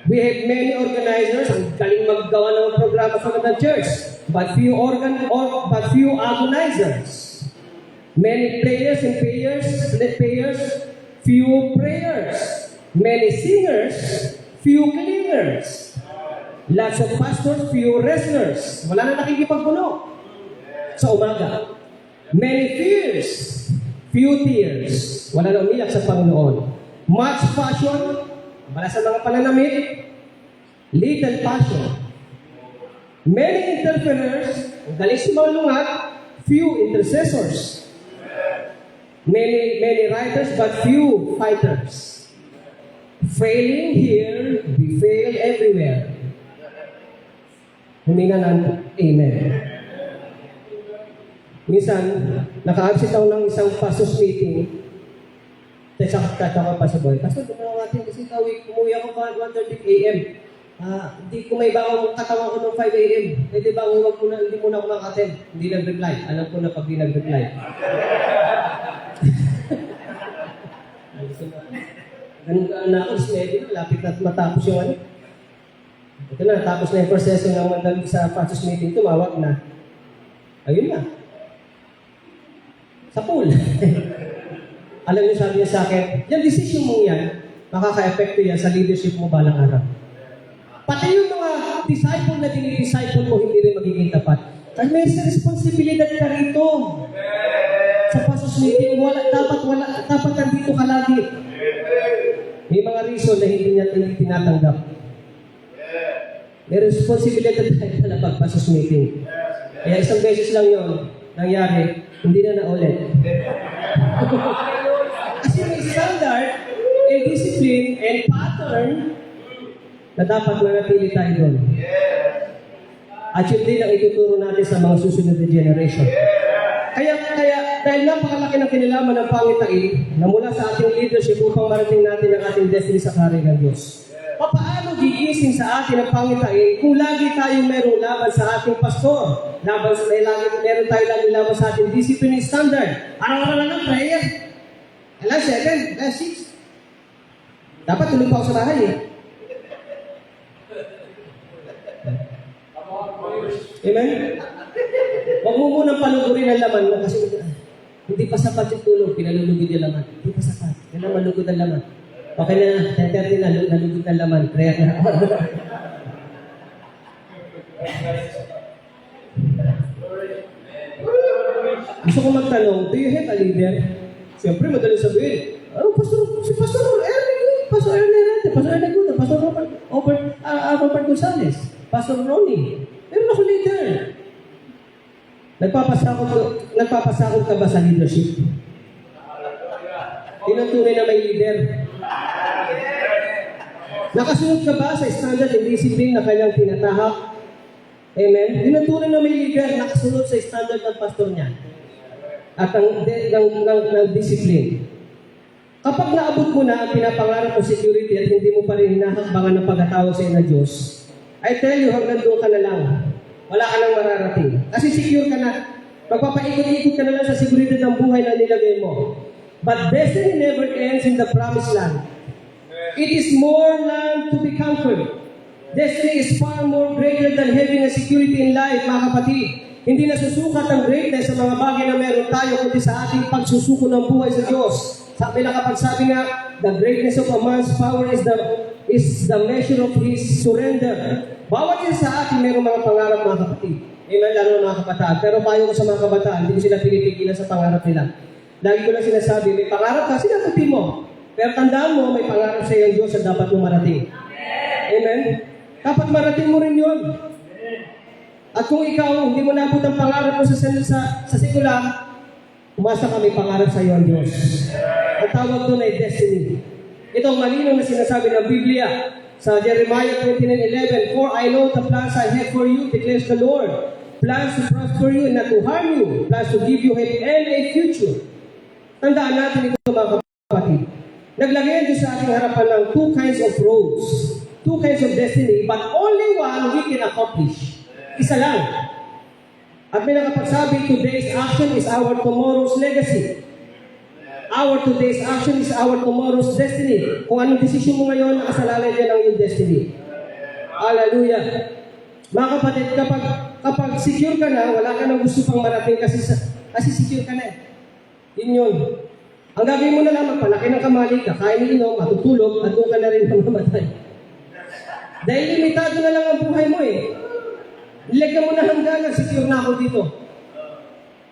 We have many organizers, ang galing maggawa ng programa sa mga church, but few agonizers. Many players and payers, few prayers. Many singers, few clingers. Lots of pastors, few wrestlers. Wala na nakikipagpuno sa umaga. Many fears, few tears. Wala na umiyak sa Panginoon. Much passion, wala sa mga pananamit. Little passion. Many interferers, galing si malungat, few intercessors. Many writers, but few fighters. Failing here, we fail everywhere. Huminga ng amen. Minsan, naka-absent ako ng isang pastor's meeting. Teka ko pa sa boy. Pastor, gano'n natin kasi umuwi ako 1:30 a.m. Hindi ko may bago katawan ko ng 5 a.m. Pwede ba hindi muna ako makaten? Hindi nag-reply. Alam ko na pag di nag-reply. Ganun ka na ako, lapit na matapos yung ano. Ito na, tapos na yung proseso ng mandali sa pastor's meeting, tumawag na. Ayun na. Sa pool. Alam niyo, sabi niya sa akin, yung decision mong yan, makaka-epekto yan sa leadership mo balang araw. Pati yung mga disciple na dinidisciple mo, hindi rin magiging tapat. Kasi may responsibilidad ka rito. Sa pastor's meeting, dapat nandito ka lagi. May mga reason na hindi niya tinatanggap. May responsibilidad tayo na pag-pastor's meeting. Kaya isang beses lang yun, nangyari, hindi na naulit. Kasi may standard, and discipline, and pattern na dapat manatili tayo doon. At yun din ang ituturo natin sa mga susunod na generation. Kaya dahil napakalaki ng kinalaman ng pangitain na mula sa ating leadership upang marating natin ang ating destiny sa karera ng Diyos. Paano gigising sa atin ang pangitain kung lagi tayong merong laban sa ating pastor? Meron tayo lagi laban sa ating discipline standard. Araw-araw lang ng prayer. Alas 7, alas 6. Dapat tulog pa ako sa bahay eh. Amen? Huwag mo munang palugurin ang laman mo kasi hindi pa sapat yung tulog, pinalulugid yung laman. Hindi pa sapat. Kailangan malugod ang laman. Okay na, 10:30 na, nalugod ang laman. Prayer na. Gusto ko magtanong, do you have a leader? Siyempre, madaling sabihin, si Pastor Ernie, Pastor Ernie natin, Pastor Ernie Guda, Pastor Robert Gonzales, Pastor Ronnie. Meron ako leader. Nagpapasakot ka ba sa leadership? Tinutulay na may leader. Nakasunod ka ba sa standard and discipline na kanyang tinatahak? Amen? Tinutulay na may leader, nakasunod sa standard ng pastor niya. At ng discipline. Kapag naabot mo na ang pinapangarap ng security at hindi mo pa rin hinahakbangan ng pagkatawag sa ina Diyos, I tell you, hanggang doon ka na lang. Wala ka nang mararating. Kasi secure ka na. Magpapaikot-ikot ka na lang sa seguridad ng buhay na nilagay mo. But destiny never ends in the promised land. It is more land to be conquered. Destiny is far more greater than having a security in life, mga kapatid. Hindi nasusukat ang greatness sa mga bagay na meron tayo, kundi sa ating pagsusuko ng buhay sa Diyos. Sabi na kapag sabi nga, the greatness of a man's power is the measure of his surrender. Bawat isa sa atin mayroong mga pangarap, mga kapatid. Amen, lalo ng mga kabataan. Pero payo ko sa mga kabataan, hindi ko sila pinipigilan sa pangarap nila. Lagi ko lang sinasabi, may pangarap ka, sinasabi mo. Pero tandaan mo, may pangarap sa iyong Diyos at dapat mo marating. Amen? Dapat marating mo rin yun. At kung ikaw, hindi mo nabot ang pangarap mo sa sekular, umasa ka may pangarap sa iyo ang Diyos. Ang tawag doon ay destiny. Ito ang malinaw na sinasabi ng Biblia sa Jeremiah 29:11, "For I know the plans I have for you, declares the Lord. Plans to prosper you and not to harm you. Plans to give you hope and a future." Tandaan natin ito mga kapatid. Naglagay ang Diyos sa ating harapan ng two kinds of roads, two kinds of destiny, but only one we can accomplish. Isa lang. At may nakapagsabi, today's action is our tomorrow's legacy. Our today's action is our tomorrow's destiny. Kung anong desisyon mo ngayon, nakasalalay dyan ang iyong destiny. Hallelujah. Mga kapatid, kapag secure ka na, wala ka nang gusto pang marating kasi secure ka na eh. Yun yun. Ang gagawin mo na lang, magpalaki ng kamali, kakain ng inom, matutulog, at doon ka na rin mamamatay. Dahil limitado na lang ang buhay mo eh. Ilagyan mo na hanggang, secure na ako dito.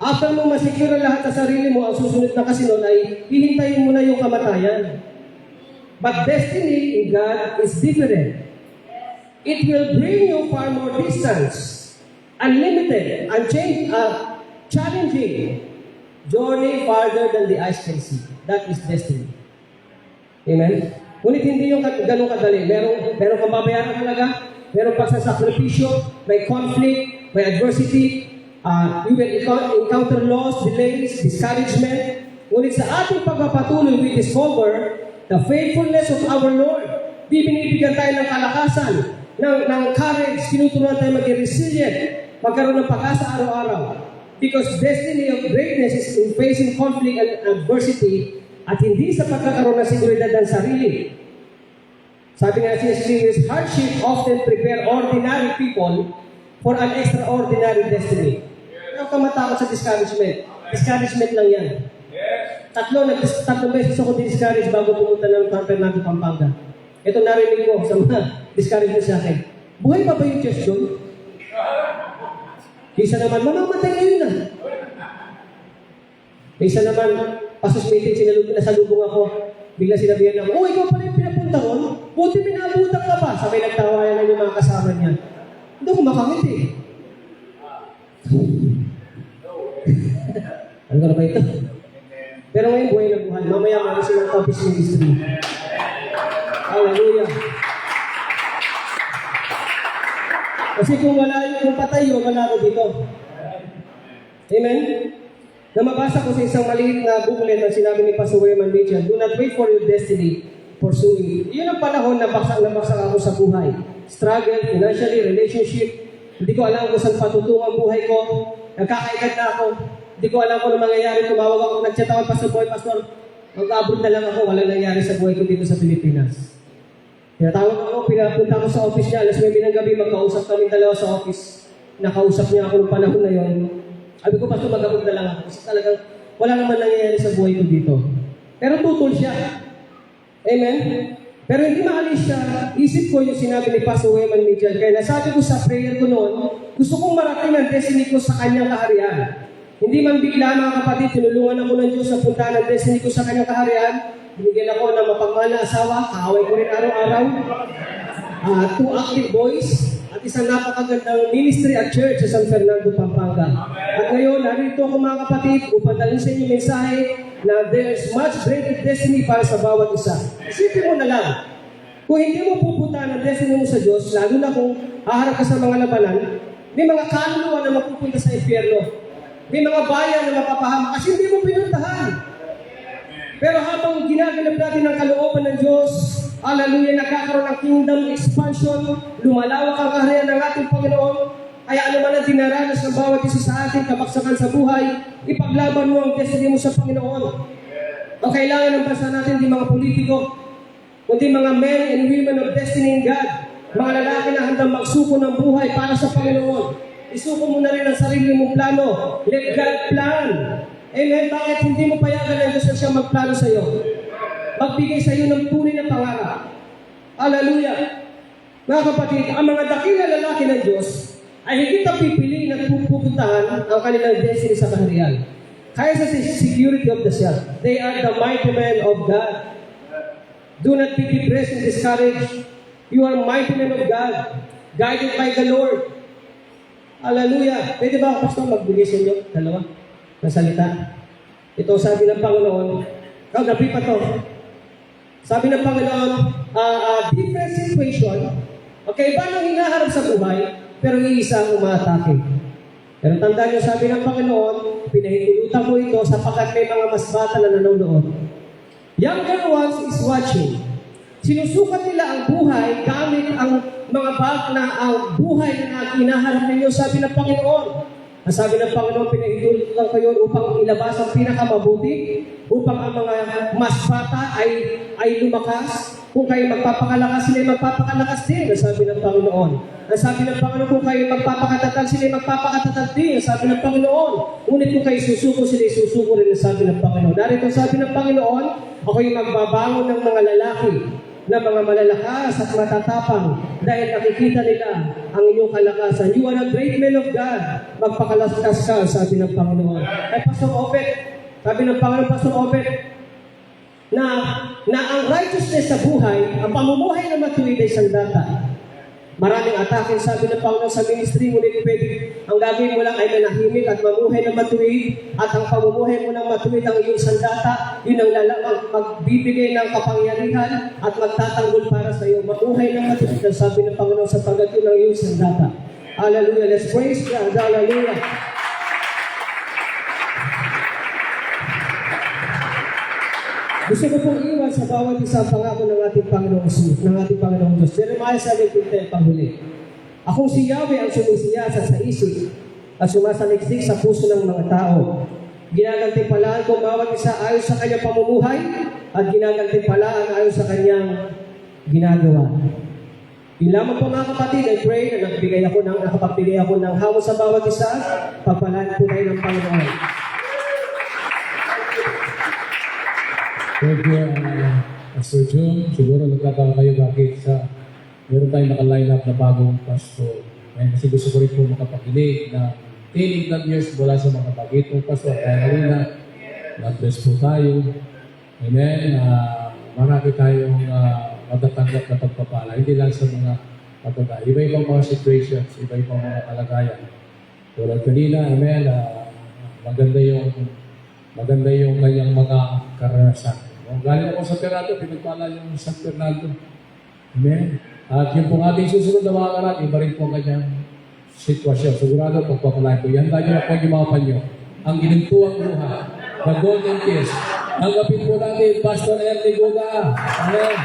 After mo masecure ang lahat sa sarili mo, ang susunod na kasunod ay hihintayin mo na yung kamatayan. But destiny in God is different. It will bring you far more distance, unlimited, challenging journey farther than the eyes can see. That is destiny. Amen? Ngunit hindi yung ganun kadali. Meron kang babayaran talaga, meron pagsasakripisyo, may conflict, may adversity, you will encounter loss, delays, discouragement. Ngunit sa ating pagpapatuloy, we discover the faithfulness of our Lord. Binibigyan tayo ng kalakasan, ng courage, tinuturuan tayo maging resilient, magkaroon ng pag-asa araw-araw. Because destiny of greatness is in facing conflict and adversity at hindi sa pagkakaroon ng seguridad ng sarili. Sabi nga si Jesus, hardship often prepare ordinary people for an extraordinary destiny. Huwag ka matakot sa discouragement. Discouragement lang yan. Tatlong beses ako discouraged bago pumunta ng San Fernando, Pampanga. Ito narinig ko sa mga discouragement sa akin. Buhay pa ba yung church doon? Isa naman, mamamatay ngayon na. Isa naman, pasos meeting, nasalubong ako. Bigla sinabihan ako, ikaw pala yung pinapunta ko? Buti pinabutak ka pa. Sabay nagtawayan na yung mga kasama niya. Hindi ako makangiti. Ano ka na ba ito? Pero ngayon, buhay na buhay. Mamaya meron silang campus ministry. Hallelujah. Kasi kung patay yun, wala ako dito. Amen? Na mabasa ko sa isang maliit na booklet na sinabi ni Pastor Wayman Mitchell, do not wait for your destiny, pursue it. Yun ang panahon na baksak ako sa buhay. Struggle, financially, relationship. Hindi ko alam kung saan patutungo ang buhay ko. Nagkakaedad na ako. Hindi ko alam kung ano mangyayari. Tumawag ako, nag-chat ako, Pastor, mag-abroad na lang ako. Walang nangyari sa buhay ko dito sa Pilipinas. Tinatawag ako, pinapunta ako sa office niya. Alas 9 ng gabi, magkausap kami dalawa sa office. Nakausap niya ako ng panahon na yon. Sabi ko, Pastor, mag-abroad na lang ako. Kasi talagang wala naman nangyayari sa buhay ko dito. Pero tutol siya. Amen? Pero hindi maalis siya. Isip ko yung sinabi ni Pastor Wayman Mitchell. Kaya nasabi ko sa prayer ko noon, gusto kong marating ang destiny ko sa kanyang kaharian. Hindi man bigla mga kapatid, tinulungan ako ng Diyos sa punta ng destiny ko sa kanyang kaharian. Binigyan ako ng mapagmahal na asawa, kaaway ko rin araw-araw. 2 active boys, at isang napakagandang ministry at church sa San Fernando, Pampanga. At ngayon, narito ako mga kapatid upang dalhin sa inyo mensahe na there's much greater destiny para sa bawat isa. Isipin mo na lang, kung hindi mo pupunta ng destiny mo sa Diyos, lalo na kung haharap ka sa mga labanan, may mga kaluluwa na mapupunta sa impyerno. May mga bayan na mapapahama kasi hindi mo pinuntahan. Pero habang ginaganap natin ang kalooban ng Diyos, hallelujah, nagkakaroon ng kingdom expansion, lumalawak ang kaharian ng ating Panginoon, kaya ano man ang dinaranas ng bawat isa sa ating kabagsakan sa buhay, ipaglaban mo ang destiny mo sa Panginoon. Ang kailangan ng bansa natin, hindi mga politiko, kundi mga men and women of destiny in God, mga lalaki na handang magsuko ng buhay para sa Panginoon. Isuko mo na rin ang sarili mong plano. Let God plan. Amen? Bakit hindi mo payagan ng Diyos na siya magplano sa iyo? Magbigay sa iyo ng tunay na pangarap. Hallelujah! Mga kapatid, ang mga dakila lalaki ng Diyos ay hindi na pipiliin at pupuntahan ang kanilang destiny sa kaharian. Kaya sa security of the self, they are the mighty men of God. Do not be depressed and discouraged. You are mighty men of God, guided by the Lord. Hallelujah! Pwede ba, Pastor, magbigay sa inyo? Dalawa na salita. Ito sabi ng Panginoon, Kagabi pa to. Sabi ng Panginoon, different situation. Okay, iba nang hinaharap sa buhay, pero iisa ang umaatake. Pero tandaan niyo, sabi ng Panginoon, pinahintulutan ko ito sapagkat may mga mas bata na nanonood. Younger ones is watching. Sinusukat nila ang buhay gamit ang mga ang buhay na hinaharap ninyo, sabi ng Panginoon. Ang sabi ng Panginoon, pinahintulutan kayo upang ilabas ang pinakamabuti, upang ang mga mas bata ay lumakas. Kung kayo magpapakalakas, sila ay magpapakalakas din, ang sabi ng Panginoon. Ang sabi ng Panginoon, kung kayo magpapakatatag, sila ay magpapakatatag din, ang sabi ng Panginoon. Ngunit kung kayo susuko, sila ay susuko rin, ang sabi ng Panginoon. Narito ang sabi ng Panginoon, ako'y magbabangon ng mga lalaki na mga malalakas at matatapang dahil nakikita nila ang inyong kalakasan. You are a great man of God. Magpakalaskas ka, sabi ng Panginoon. Ay, Pastor Obed, sabi ng Panginoon, Pastor Obed, na ang righteousness sa buhay, ang pamumuhay na matuwid ay sandata. Maraming atake, sabi ng Panginoon sa ministry, ngunit pwede, ang gagawin mo lang ay manahimik at mamuhay na matuwid, at ang pamumuhay mo ng matuwid ang iyong sandata, yun ang magbibigay ng kapangyarihan at magtatanggol para sa iyo. Mamuhay ng matuwid, ang sabi ng Panginoon sa pagdating ng iyong sandata. Hallelujah. Let's praise God. Hallelujah. Gusto ko pong iwan sa bawat isa ang pangako ng ating Panginoong Diyos. Jeremiah 17:10, panghuli. Akong si Yahweh ang sumisiyasa sa isip at sumasaliksik sa puso ng mga tao. Ginagantimpalaan ko bawat isa ayon sa kanyang pamumuhay at ginagantimpalaan ayon sa kanyang ginagawa. Yun lamang po mga kapatid, I pray na nakapagbigay ako ng hamon sa bawat isa. Pagpalaan po tayo ng Panginoon. Thank you, Pastor June. Siguro nagtataka kayo bakit meron tayong naka-line up na bagong pastor. Kasi gusto ko rin po makapakinig na tinig ng Diyos mula sa mga bagitong pastor. Kaya rin God bless po tayo. Amen. Marami tayong matatanggap na pagpapala. Hindi lang sa mga matanda. Iba-ibang mga situations, iba-ibang mga kalagayan. Tulad kanina, amen, maganda yung kanyang mga karanasan. Galing ako sa Fernando, pinagpala yung San Fernando. Amen. At yung pong ating susunod na mga karat, iba rin po ang kanyang sitwasyon. Sigurado, pagpapalain ko. Yan tayo na pag-imapan nyo. Ang ginuntuang luha, the golden kiss. Tanggapin po natin, Pastor Ernie Goda. Amen.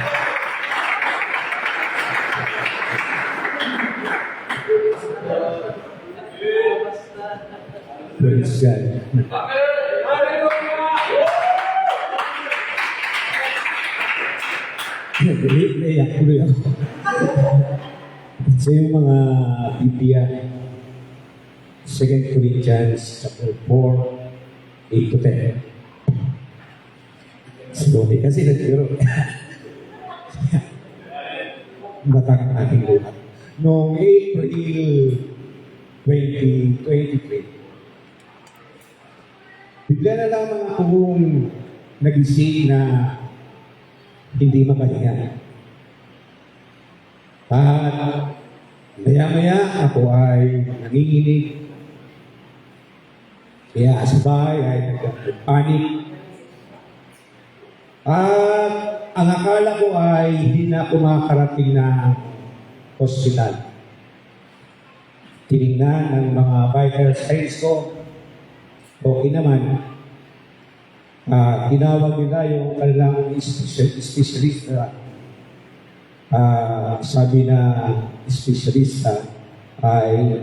Praise God. Naiyak ko rin ako. Sa yung mga Biblia, 2 Corinthians chapter 4, 8 to 10. Slowly kasi nagtiro. Batang ating luha. Noong April 2023, bigla na lamang akong nagising na hindi makahinga. At maya-maya ako ay nanginginig. Kaya sa bahay ay nagpapanik. At ang akala ko ay hindi na ako makakarating na hospital. Tinignan ng mga vital signs ko. Okay naman. Tinawag nila yung kanilang specialista. Sabi na specialista ay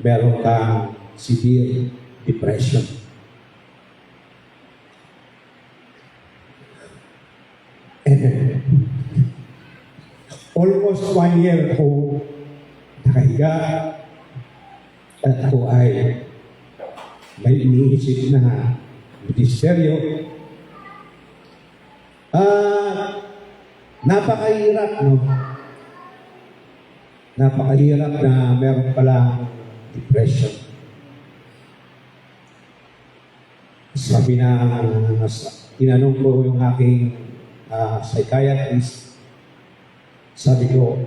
meron kang severe depression. Almost 1 year ako nakahiga at ako ay may iniisip na ministeryo. Napakahirap, no? Napakahirap na meron palang depression. Sabi na, tinanong ko yung aking psychiatrist, sabi ko,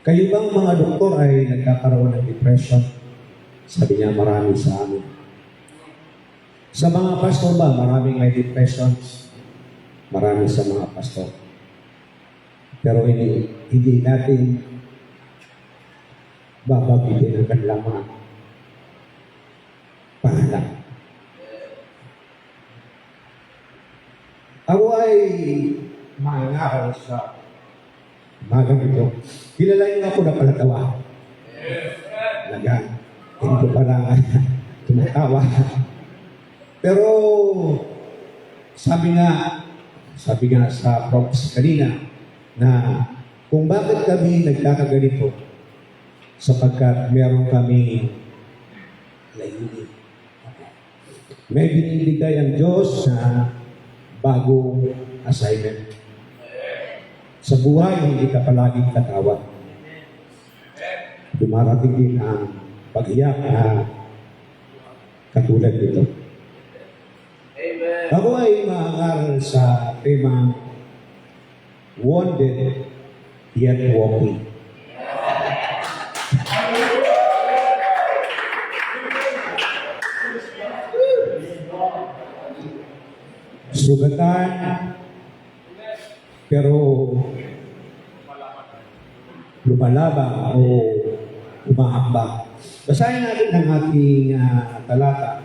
kayo bang mga doktor ay nagkakaroon ng depression? Sabi niya, marami sa amin. Sa mga pastor ba, maraming may depressions. Marami sa mga pastor. Pero hindi natin babagitin ang kanilang mga pangalan. Ako ay mangaral sa magang ito. Kilala niyo ako na palatawa. Talaga, hindi ko pala tumatawa. Pero sabi nga sa prophecy kanina na kung bakit kami nagkakaganito sapagkat meron kami layunin. May binibigay ang Diyos na bagong assignment. Sa buhay, hindi ka palaging katawa. Dumarating din ang pag-iyak na katulad nito. Ako ay maangaral sa temang wounded yet walking. Sugatan, pero lumalabang o umahakbang. Basahin natin ang ating talata.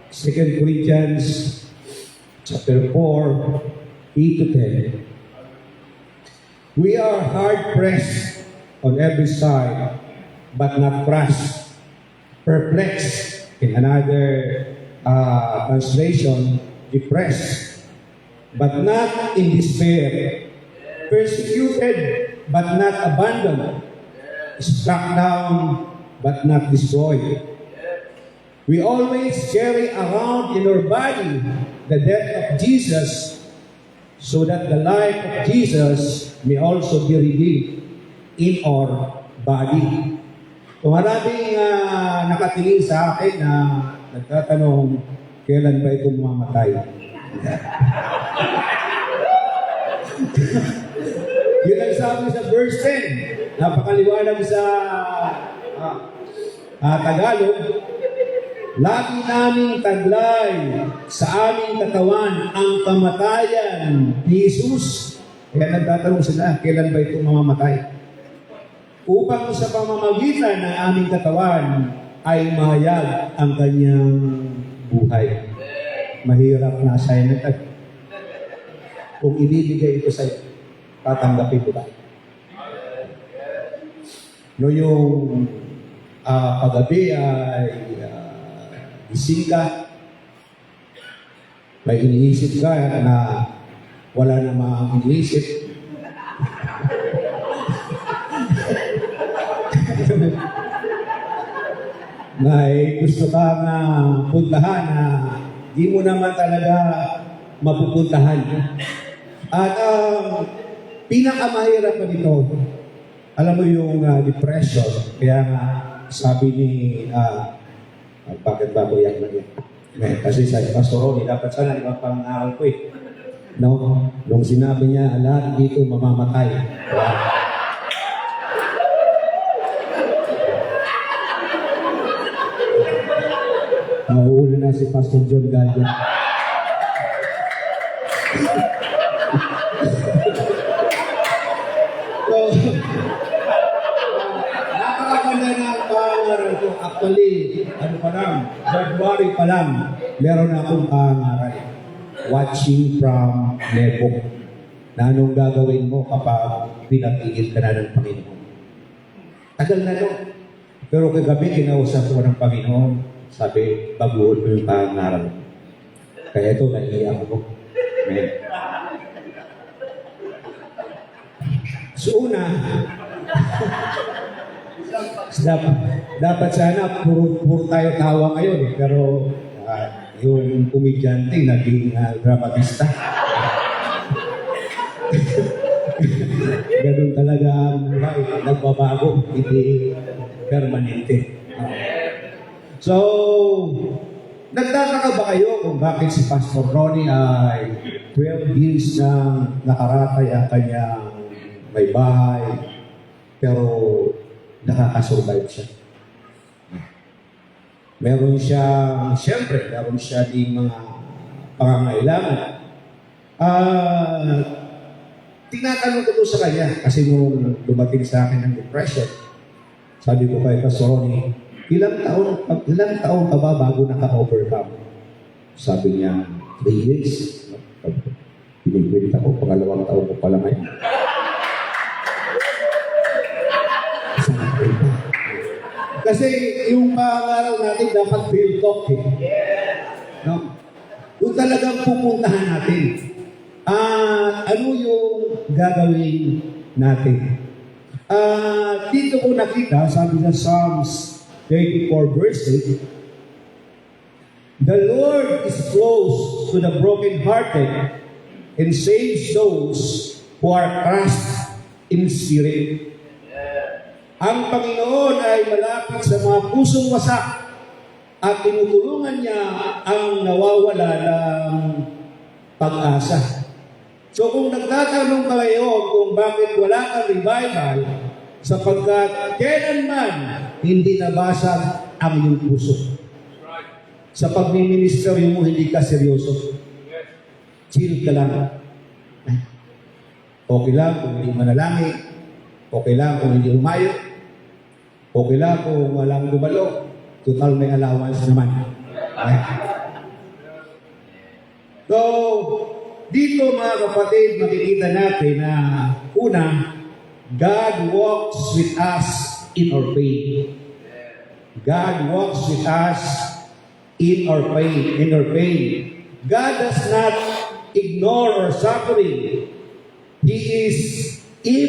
2 Corinthians chapter 4, 8 to 10. We are hard pressed on every side, but not crushed. Perplexed, in another translation, depressed, but not in despair. Persecuted, but not abandoned. Struck down, but not destroyed. We always carry around in our body the death of Jesus, so that the life of Jesus may also be revealed in our body. Kung maraming nakatingin sa akin na nagtatanong, kailan ba ito mamamatay? Yun ang sabi sa verse 10. Napakaliwanag sa Tagalog. Lagi naming taglay sa aming katawan ang kamatayan ni Jesus. Kaya nagtatanong sila, kailan ba ito mamamatay? Upang sa pamamagitan ng aming katawan ay mahayag ang kanyang buhay. Mahirap na assignment. Kung ibibigay ito sa iyo, tatanggapin ko ba? No, yung paggabi ay gising ka, may iniisip ka na wala namang iniisip. May gusto kang puntahan na di mo naman talaga mapupuntahan. At pinakamahirap pa dito, alam mo yung depression. Kaya nga sabi ni bakit ba ko yan lang yan? Kasi sa Pastor Ronnie, dapat sana ibang pang-aaral ko eh. No? Nung sinabi niya, lahat dito mamamatay. Mauuna na si Pastor John Gallo. So, napakaganda na ang pangaral ko. Actually, January pa lang, meron akong pangaral. Watching from Nebo. Na anong gagawin mo kapag pinatigil ka na ng Panginoon? Tagal na no. Pero kagabi, kinausap ko ng Panginoon. Sabi, baguhin ko yung pangaral. Kaya ito, naiiyak ko. Amen. So una, dapat sana puro tayo tawa ngayon eh. Pero yung komedyante naging dramatista. Ganun talaga ang buhay. Nagbabago, hindi permanente. So, nagtataka ba kayo kung bakit si Pastor Ronnie ay 12 years na nakaratay ang kanyang may bahay, pero nakakasurvive siya? Siyempre, meron siya ding mga pangangailangan. Tinatanong ko to sa kanya kasi nung dumating sa akin ng depression, sabi ko kay Pastor Ronnie, ilang taon ka ba bago naka-overcome? Sabi niya, 3 years. Pinigwit ako, pangalawang taon ko pala ngayon. Kasi yung pangaral natin dapat real talk eh. No? Kung talagang pupuntahan natin, ano yung gagawin natin? Dito ko nakita, sabi sa Psalms 34 verse 8, the Lord is close to the brokenhearted and saves those who are crushed in spirit. Ang Panginoon ay malapit sa mga pusong wasak at tinutulungan niya ang nawawala ng pag-asa. So kung nagtatanong ka ngayon kung bakit wala kang revival, sapagkat kailanman hindi nabasag ang iyong puso. Sa pagmiministeryo mo, hindi ka seryoso. Chill ka lang. Okay lang kung hindi manalangin. Okay lang kung hindi umayo. Okay lang kung walang gumalo. Total may allowance naman. Okay. So, dito mga kapatid, makikita natin na una, God walks with us in our pain. God walks with us in our pain. God does not ignore our suffering. He is here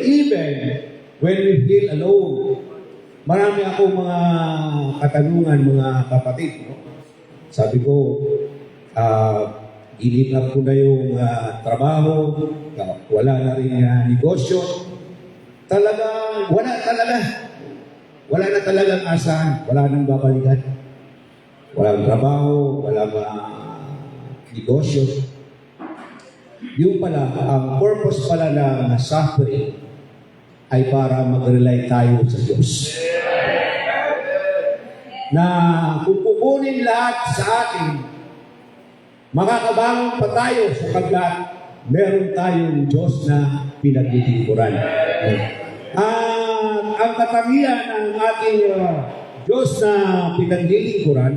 even when we feel alone. Marami akong mga katanungan, mga kapatid. No? Sabi ko, give up ko na yung trabaho, wala na rin negosyo. Talagang, wala na talagang asahan, wala nang babalikan. Walang trabaho, walang negosyo. Yung pala, ang purpose pala ng suffering ay para mag-rely tayo sa Diyos. Na kung kukunin lahat sa atin, makakabangon pa tayo sapagkat meron tayong Diyos na pinaglilingkuran. Ang katangian ng ating Diyos na pinaglilingkuran,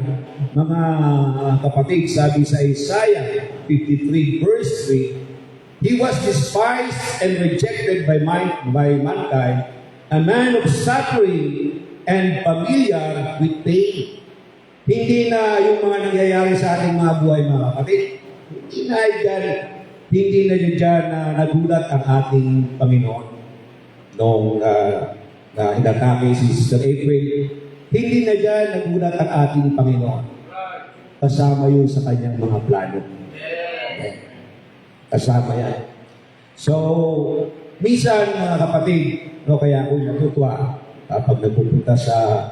mga kapatid, sabi sa Isaiah 53 verse 3, He was despised and rejected by mankind, a man of suffering and familiar with pain. Hindi na yung mga nangyayari sa ating mga buhay, mga kapatid. Hindi na dyan na nagulat ang ating Panginoon. Nung inatake si Sister April, hindi na dyan nagulat ang ating Panginoon. Kasama yun sa kanyang mga plano. Kasama yan. So, minsan mga kapatid, kaya ako natutuwa kapag nagpupunta sa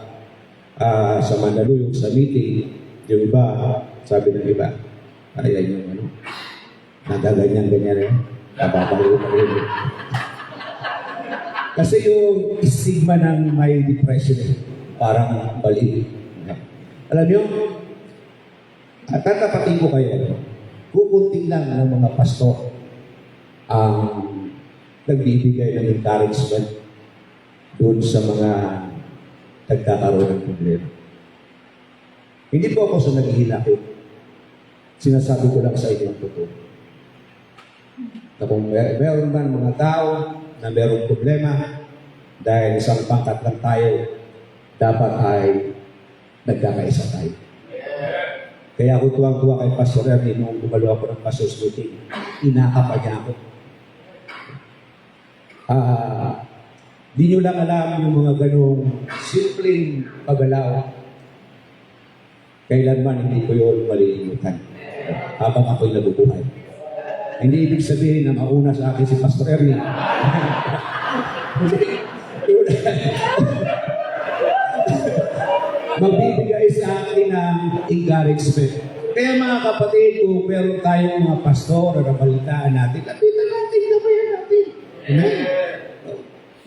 Mandaluyong sa meeting, yung iba, sabi ng iba, ayan yung nagaganyan-ganyan nababaliw pa rin. Kasi yung stigma ng may depression, parang baliw. Alam niyo, tatapatin ko kayo, kukunting lang ng mga pastor ang nagbibigay ng encouragement doon sa mga nagkakaroon ng problema. Hindi po ako sa naghihilakit. Sinasabi ko lang sa inyo ang totoo. Na kung meron man mga tao na merong problema, dahil isang pangkat lang tayo, dapat ay nagkakaisa tayo. Kaya ako tuwang-tuwa kay Pastor Ernie nung gumalo ako ng pastor's meeting. Inakapa niya ako. Di nyo lang alam yung mga ganong simpleng paggalaw. Kailanman hindi ko yun malilimutan habang ako'y nabubuhay. Hindi ibig sabihin na mauna sa akin si Pastor Ernie. Magbibigay sa akin ng encouragement. Kaya mga kapatid, kung meron tayong mga pastor na nabalitaan natin, lapitan natin, nabayan natin. Amen?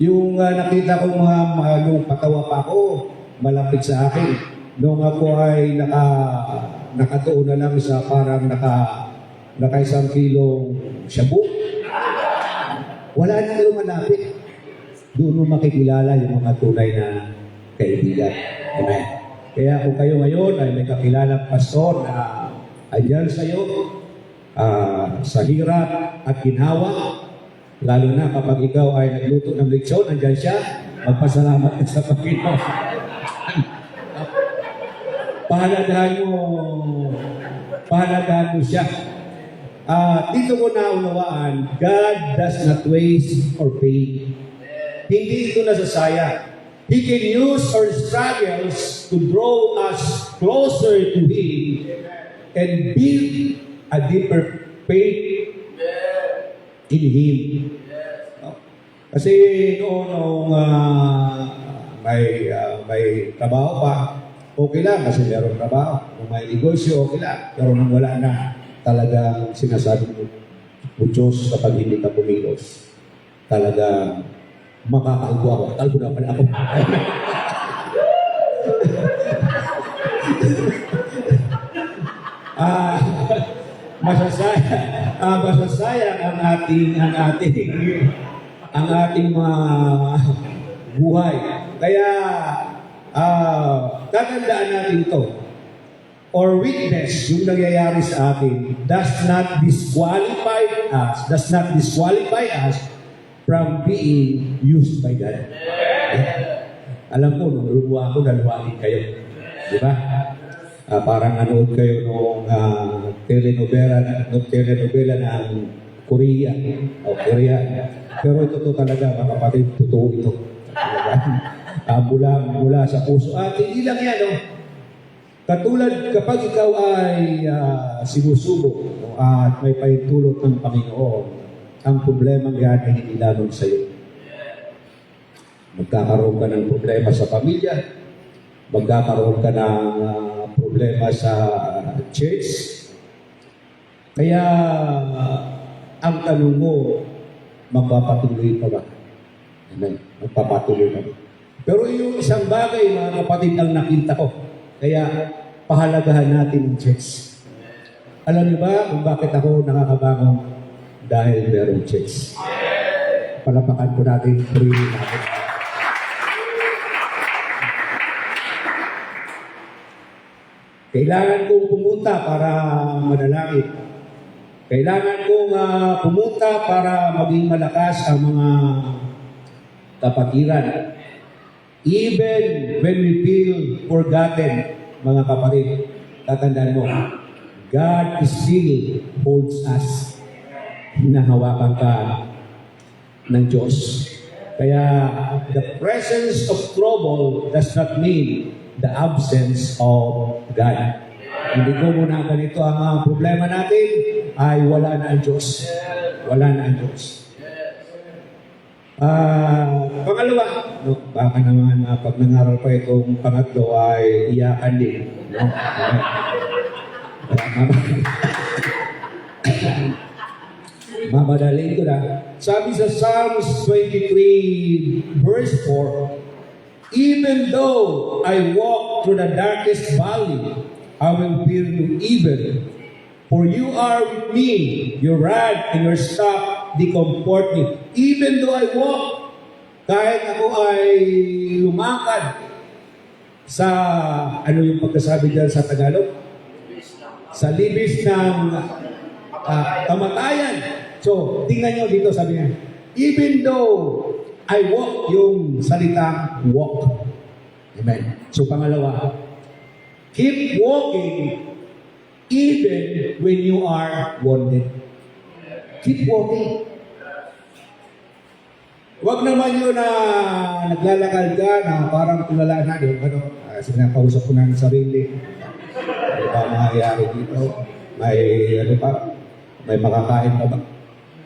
Yung nakita ko nung patawa pa ako, malapit sa akin. Noong ako ay nakatuon na lang sa parang naka 1 kilong shabu. Wala na lumalapit. Doon mo makikilala yung mga tunay na kaibigan. Amen. Kaya kung kayo ngayon ay may kakilalang pastor na andyan sa iyo, sa hirap at ginawa, lalo na kapag ikaw ay nagluto ng lechon, andyan siya, magpasalamat ka sa Panginoon. Pahalagahan mo siya. Dito ko naunawaan, God does not waste or pay. Hindi ito nasasayang. He can use our struggles to draw us closer to Him and build a deeper faith in Him. Kasi noong may trabaho pa, okay lang kasi meron trabaho. Kung may negosyo, okay lang. Pero nang wala na, talagang sinasabi mo, Diyos, kapag hindi ka pumilos, talagang makakalbo ako. Kalbo na pala ako. Masasayang ang ating mga buhay. Kaya tatandaan natin ito. Or weakness, yung nangyayari sa atin, does not disqualify us from being used by God. Alam ko, nung lumuha ako, naluhain kayo. Di ba? Parang nanood kayo nung telenovela ng Korea. O Korea. Pero ito talaga, mga kapatid, totoo ito. Mula sa puso. At hindi lang yan, no? Katulad kapag ikaw ay sinusubok at may pahintulot ng Panginoon, ang problema yan ay hindi lamang sa iyo. Magkakaroon ka ng problema sa pamilya, magkakaroon ka ng problema sa church. Kaya ang tanong mo, magpapatuloy pa ba? Amen. Magpapatuloy pa ba? Pero yung isang bagay, mga kapatid, ang nakita ko, kaya pahalagahan natin ang church. Alam niyo ba kung bakit ako nakakabangon? Dahil merong church. Palapakan po natin, purihin natin. Kailangan kong pumunta para manalangin. Kailangan kong pumunta para maging malakas ang mga kapatiran. Even when we feel forgotten, mga kapatid, tatandaan mo, God still holds us. Hinahawakan ka ng Diyos. Kaya, the presence of trouble does not mean the absence of God. Hindi ko muna ganito ang problema natin ay wala na ang Diyos. Wala na ang Diyos. Pangalawa, no, baka naman pag nangaral pa itong pangatlo ay iyakan din. No? Mamadalin ko na. Sabi sa Psalms 23 verse 4, even though I walk through the darkest valley, I will fear no evil. For you are with me, your rod and your staff, they comfort me. Even though I walk, kahit ako ay lumakad sa, ano yung pagkasabi dyan sa Tagalog? Sa libis ng kamatayan. So, tingnan nyo dito, sabi niya, even though I walk, yung salitang walk. Amen. So, pangalawa, keep walking even when you are wounded. Keep walking. Huwag naman yun na naglalakad ka na parang tulala na yun. Sinakausap ko na ng sarili. Ano ba mangyayari dito? May makakain pa ba?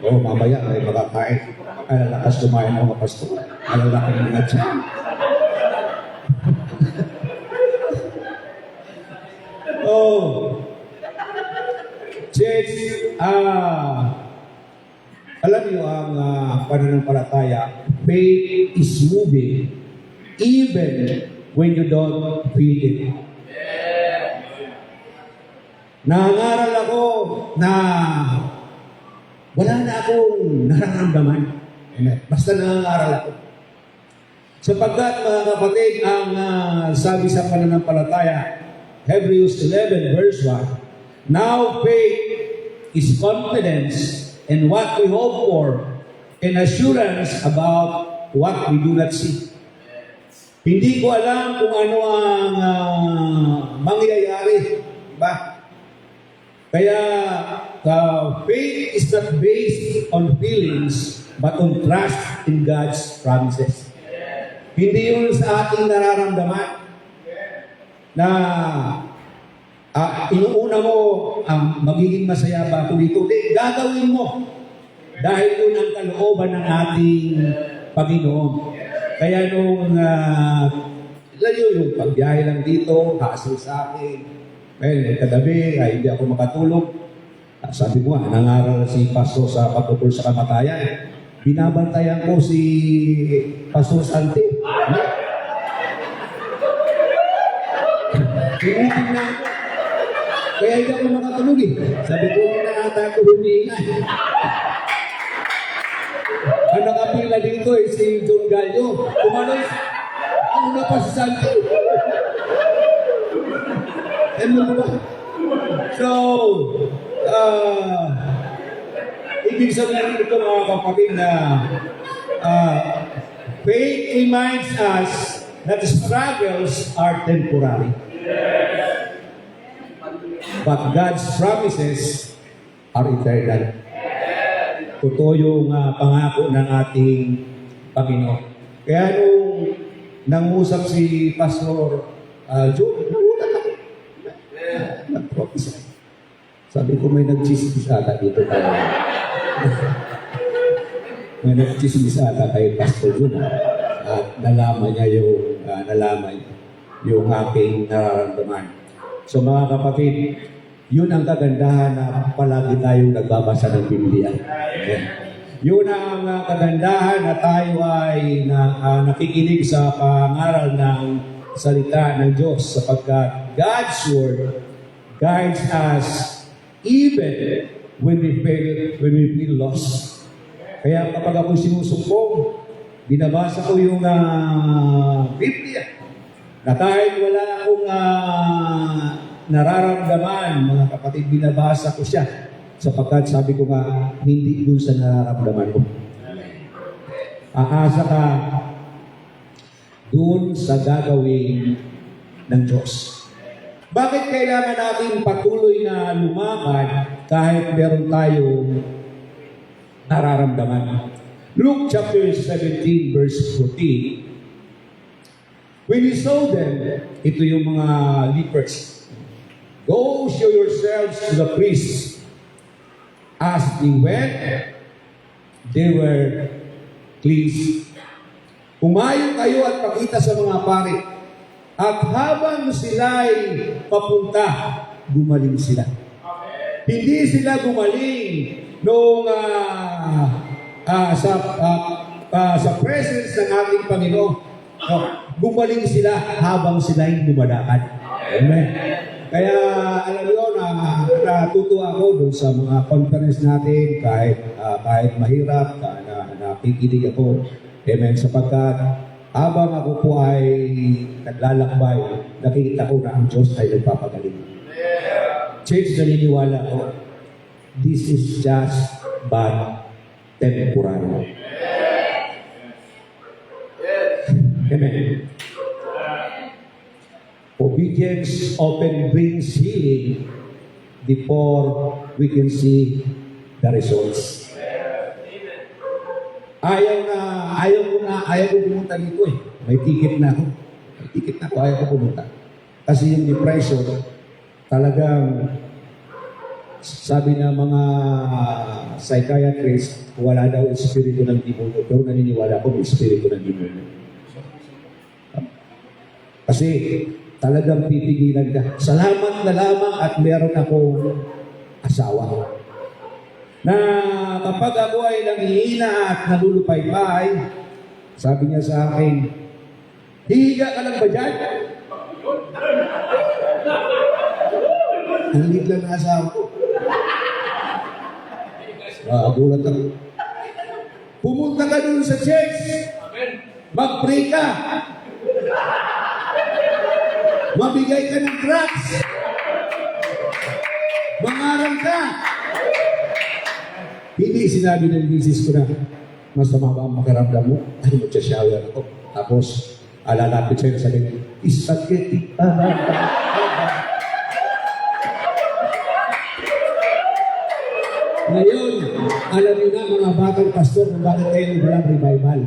Oo, mamaya may makakain. Alalakas kumain ng mga pastor. Alalaki ng mga tiyan. Church, alam niyo ang pananampalataya, faith is moving even when you don't feel it. Nangangaral ako na wala na akong nararamdaman. Amen. Basta nangangaral ako. Sapagkat mga kapatid, ang sabi sa pananampalataya, Hebrews 11 verse 1, now faith is confidence in what we hope for and assurance about what we do not see. Hindi ko alam kung ano ang mangyayari. Diba? Kaya faith is not based on feelings but on trust in God's promises. Hindi yun sa ating nararamdaman na inuuna mo magiging masaya ba ako dito. Hindi, gagawin mo. Dahil yun ang kalooban ng ating Panginoon. Kaya nung yung pagbiyahe lang dito, hassle sa akin. Well, kagabi, hindi ako makatulog. Sabi ko nangaral si Pastor sa pagtuturo sa kamatayan. Binabantayan ko si Pastor Santi. Tinitingnan ko. Kaya hindi ako makatulog eh. Sabi ko, ata ko huminga. Ang nakapila dito si John Gallo. Kumalos, ano na pa si Santi? Ano ba? So, ibig sabihin ito mga kapatid na faith reminds us that struggles are temporary. But God's promises are eternal. Totoo yung pangako ng ating Panginoon. Kaya nung nangusap si Pastor Joe, nagulat ako. Nag-prophesy. Sabi ko, may nag-chismis ata dito tayo. May nag-chismis ata kay Pastor Joe. At nalaman niya yung aking nararamdaman. So mga kapatid, yun ang kagandahan na palagi tayong nagbabasa ng Biblia. Yun ang kagandahan na tayo ay nakikinig sa pangaral ng salita ng Diyos sapagkat God's Word guides us even when we feel lost. Kaya kapag ako sinusumpong, binabasa ko yung Biblia na kahit wala akong nararamdaman, mga kapatid, binabasa ko siya sapagkat sabi ko nga, hindi dun sa nararamdaman ko. Aasa ka dun sa gagawin ng Diyos. Bakit kailangan natin patuloy na lumakad kahit meron tayong nararamdaman? Luke chapter 17 verse 14, when he saw them, ito yung mga lepers, go show yourselves to the priests. As they went, they were cleansed. Umayo kayo at pakita sa mga pari. At habang sila'y papunta, gumaling sila. Hindi sila gumaling nung sa presence ng ating Panginoon. No, gumaling sila habang sila'y dumadaan. Amen. Kaya alam nyo natutuwa ako doon sa mga conference natin kahit mahirap nakikinig ako. Amen. Sapagkat habang ako po ay naglalakbay, nakikita ko na ang Diyos ay nagpapagaling. Church, naniniwala ko, this is just but temporary. Amen. Obedience often brings healing before we can see the results. Ayaw ko pumunta dito eh. May ticket na ako. Ayaw ko pumunta. Kasi yung depression, talagang sabi ng mga psychiatrist, wala daw espiritu ng demonyo. Pero naniniwala ko may espiritu ng demonyo. Kasi talagang pipigilan ka. Salamat na lamang at meron akong asawa. Na kapag ako ay nanghihina at nalulupay-pay, sabi niya sa akin, Hihiga ka lang ba dyan? Ang liit lang na asawa ko. Gulat ako. Pumunta ka dun sa church. Mag-pray ka. Mabigay ka ng tracts. Mangaral ka. Hindi sinabi ng misis ko na masama ba ang makaramdam mo? Ay, magsashower ako. Tapos, alalapit sa'yo sa ganyan, isakit. Ngayon, alam niyo na mga batang pastor kung bakit kayo walang revival.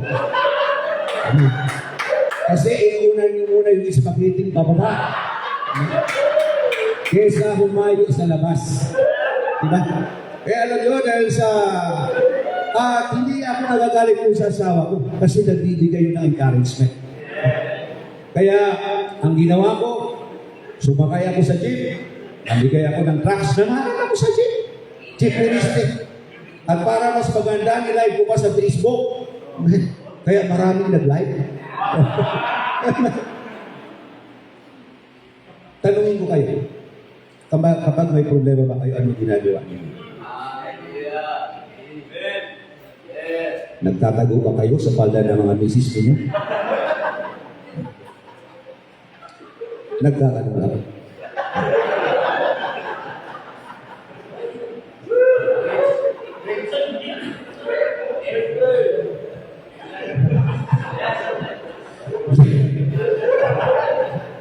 Kasi inuunan niyo muna yung spaghetti pababa. Kesa humayo sa labas. Diba? Kaya alam niyo, dahil sa... hindi ako nagagalit po sa asawa ko kasi nagbibigay yun ng encouragement. Kaya, ang ginawa ko, sumakay ako sa jeep, nabigay ako ng tracts na narin ako sa jeep. Jeeperistic. At para mas maganda, nilive ko pa sa Facebook. Kaya maraming nag-live. Tanungin ko kayo, kapag may problema ba kayo, ano ginagawa niyo? Nagtatago ba kayo sa palda ng mga misis niyo? Nagkakano ba?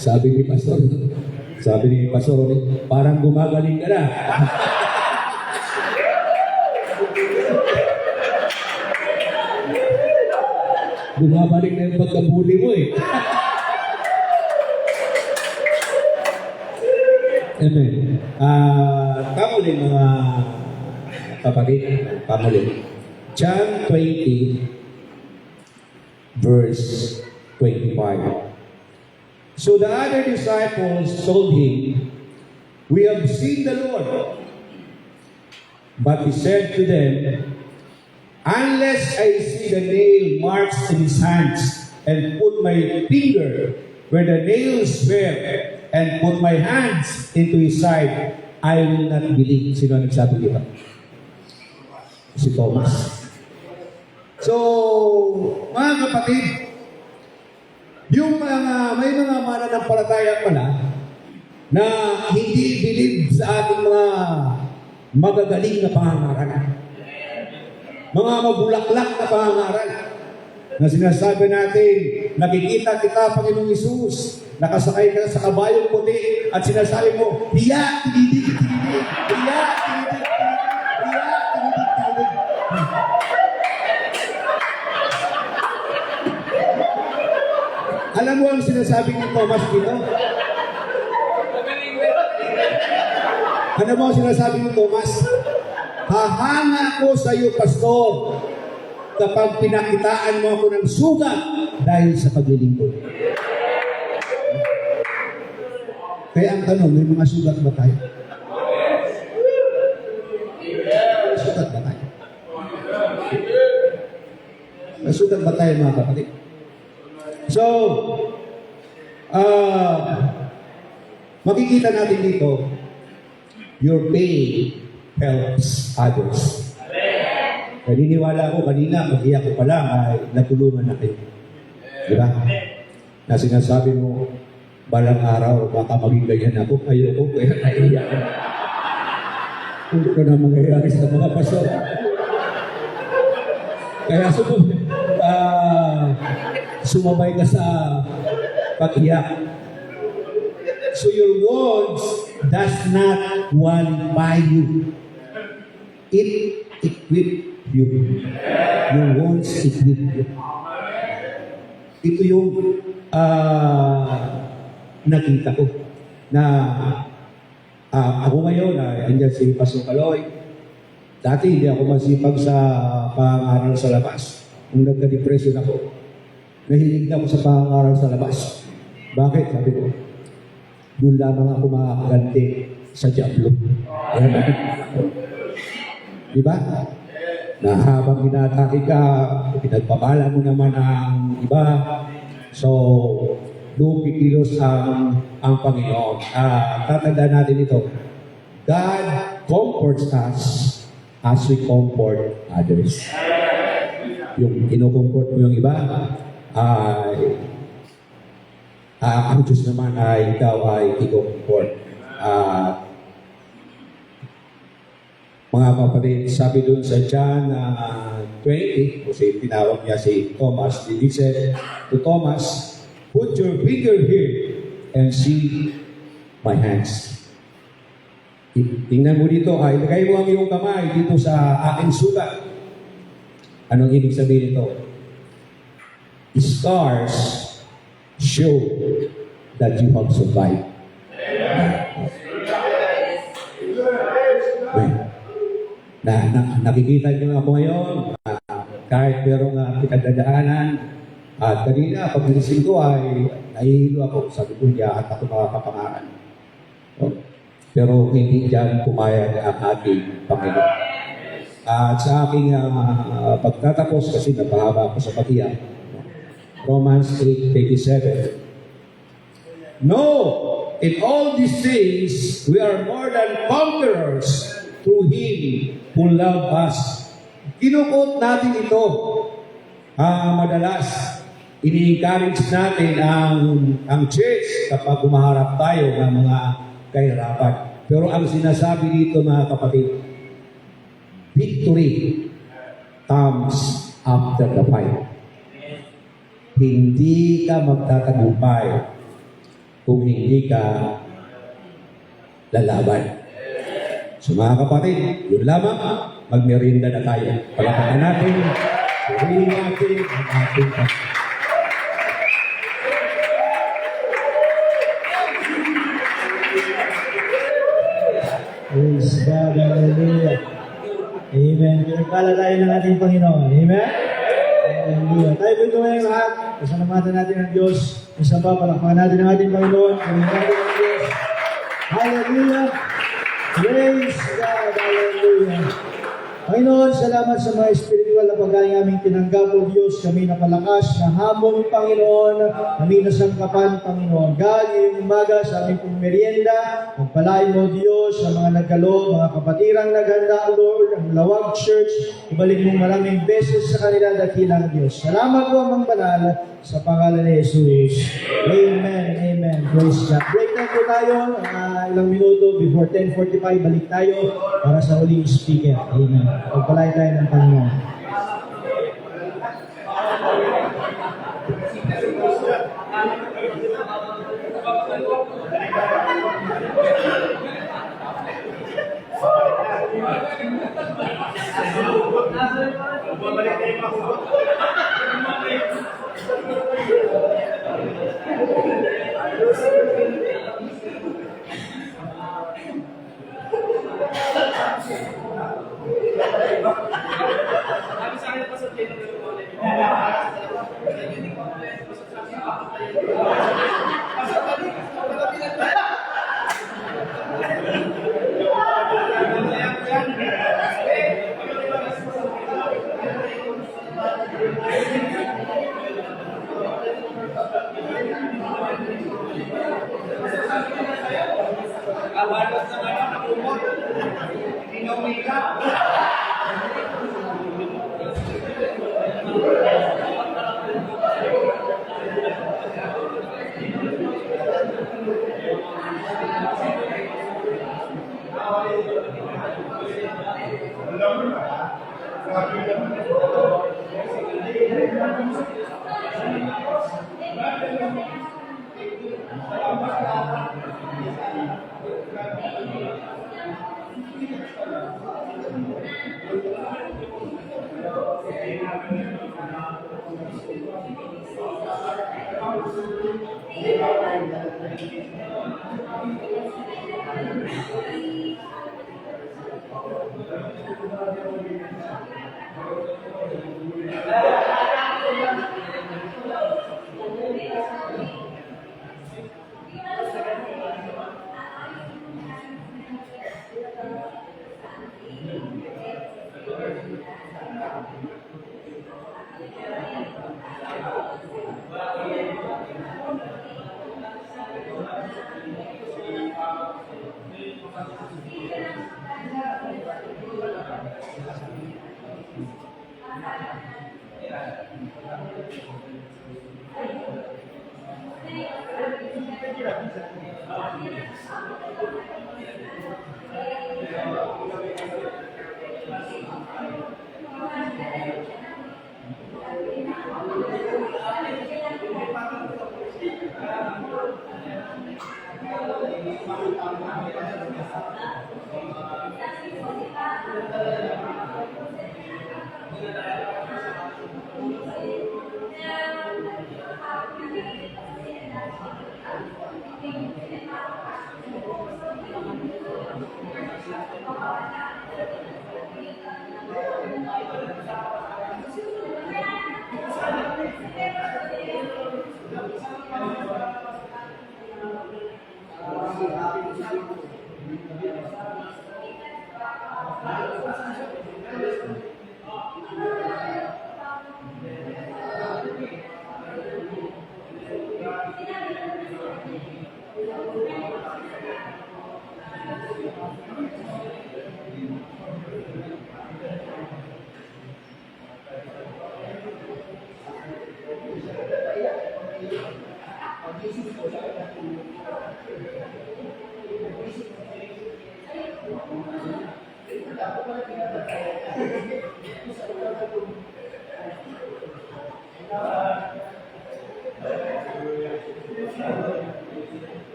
Sabi ni Pastor, parang gumagaling ka na. Bumabalik na yung pagkabuli mo eh. Amen. Kamuli mga kapatid, kamuli. John 20, verse 25. So the other disciples told him, "We have seen the Lord." But he said to them, "Unless I see the nail marks in his hands, and put my finger where the nails were, and put my hands into his side, I will not believe." Sino ang nagsabi dito? Si Thomas. So, mga kapatid, yung may mga mananampalataya pala na hindi believe sa ating mga magagaling na pangangaral. Mga mabulaklak na pangangaral na sinasabi natin, nakikita kita, Panginoong Isus, nakasakay ka sa kabayong puti at sinasabi mo, hiya, tinidig, tinidig, hiya, tinidig, hiya, tinidig, tinidig. Alam mo ang sinasabi ni Thomas dito? Ano mo ang sinasabi ni Thomas? Hahanga ko sa iyo, Pastor, kapag pinakitaan mo ako ng sugat dahil sa paglilingkod. Kaya ang tanong, may mga sugat ba tayo? May sugat ba tayo? May sugat ba tayo, mga kapatid? So, makikita natin dito, your pain helps others. Naniniwala ako kanina, mag-iyak ko pa lang, ay natulungan na kayo. Diba? Na sinasabi mo, balang araw, baka maging ganyan ako, ayoko, kaya naiiyak ko. Kung ko na mangyayari sa mga pastor. Kaya sumabay ka sa pag-iyak. So your words does not qualify you. It equip you. Your words equip you. Ito yung nakita ko na ako ngayon, andyan si Pastor Kaloy. Dati hindi ako masipag sa pangaral sa labas. Nung nagka-depression ako, nahilig na ako sa pangaral sa labas. Bakit? Sabi ko, doon lamang ako makakaganti sa Diablo. Diba? Na habang inatake ka, pinagpapala mo naman ang iba, So, doon kikilos ang Panginoon. Tatandaan natin ito. God comforts us as we comfort others. Yung kinukomfort mo yung iba, ang Diyos naman ay ikaw ay i-comfort. Mga kapatid, sabi doon sa John 20, kasi tinawag niya si Thomas, he said to Thomas, "Put your finger here and see my hands." Tingnan mo dito, ilagay mo ang iyong kamay dito sa aking sugat. Anong ibig sabihin nito? Scars show that you have survived. Nakikita niyo ako ngayon, kahit merong pinagdadaanan, at kanina, pag nilising ko ay nahihilo ako. Sabi ko, hindi at ako makakapangaran. Pero hindi dyan pumayag ang aking Panginoon. At sa aking pagtatapos, kasi napahaba ako sa pag-iyak, Romans 8:27. No, in all these things, we are more than conquerors through Him who loved us. Kinukot natin ito. Madalas, ini-encourage natin ang church kapag umaharap tayo ng mga kahirapan. Pero ang sinasabi dito mga kapatid, victory comes after the fight. Hindi ka magtatagumpay kung hindi ka lalaban. So mga kapatid, yun lamang, magmerienda na tayo. Palakpakan natin, purihin natin ang ating Panginoon. Praise God, hallelujah. Amen. Pinagpala tayo ng ating Panginoon. Amen? Hallelujah. Tayo po ito ngayong lahat. Pasalamatan natin ang Diyos. Isa pa, palakpakan natin ang ating Panginoon. Purihin natin ang Diyos. Hallelujah. Praise God, hallelujah. Panginoon, salamat sa mga spiritual na pagkain aming tinanggap, O Diyos. Kami napalakas na hamon, Panginoon. Kami nasangkapan, Panginoon. God, ngayong umaga sa aming pong merienda, pagpalain mo, Diyos, sa mga nagkalo, mga kapatirang naghanda, Lord, ang Lawag Church. Ibalik mo maraming beses sa kanila dakilang Diyos. Salamat po, Amang Banal, sa pangalan ni Jesus. Amen, amen. Praise God. Break time po tayo, ilang minuto before 10:45, balik tayo para sa huling speaker. Amen. Pagpalain tayo ng Panginoon.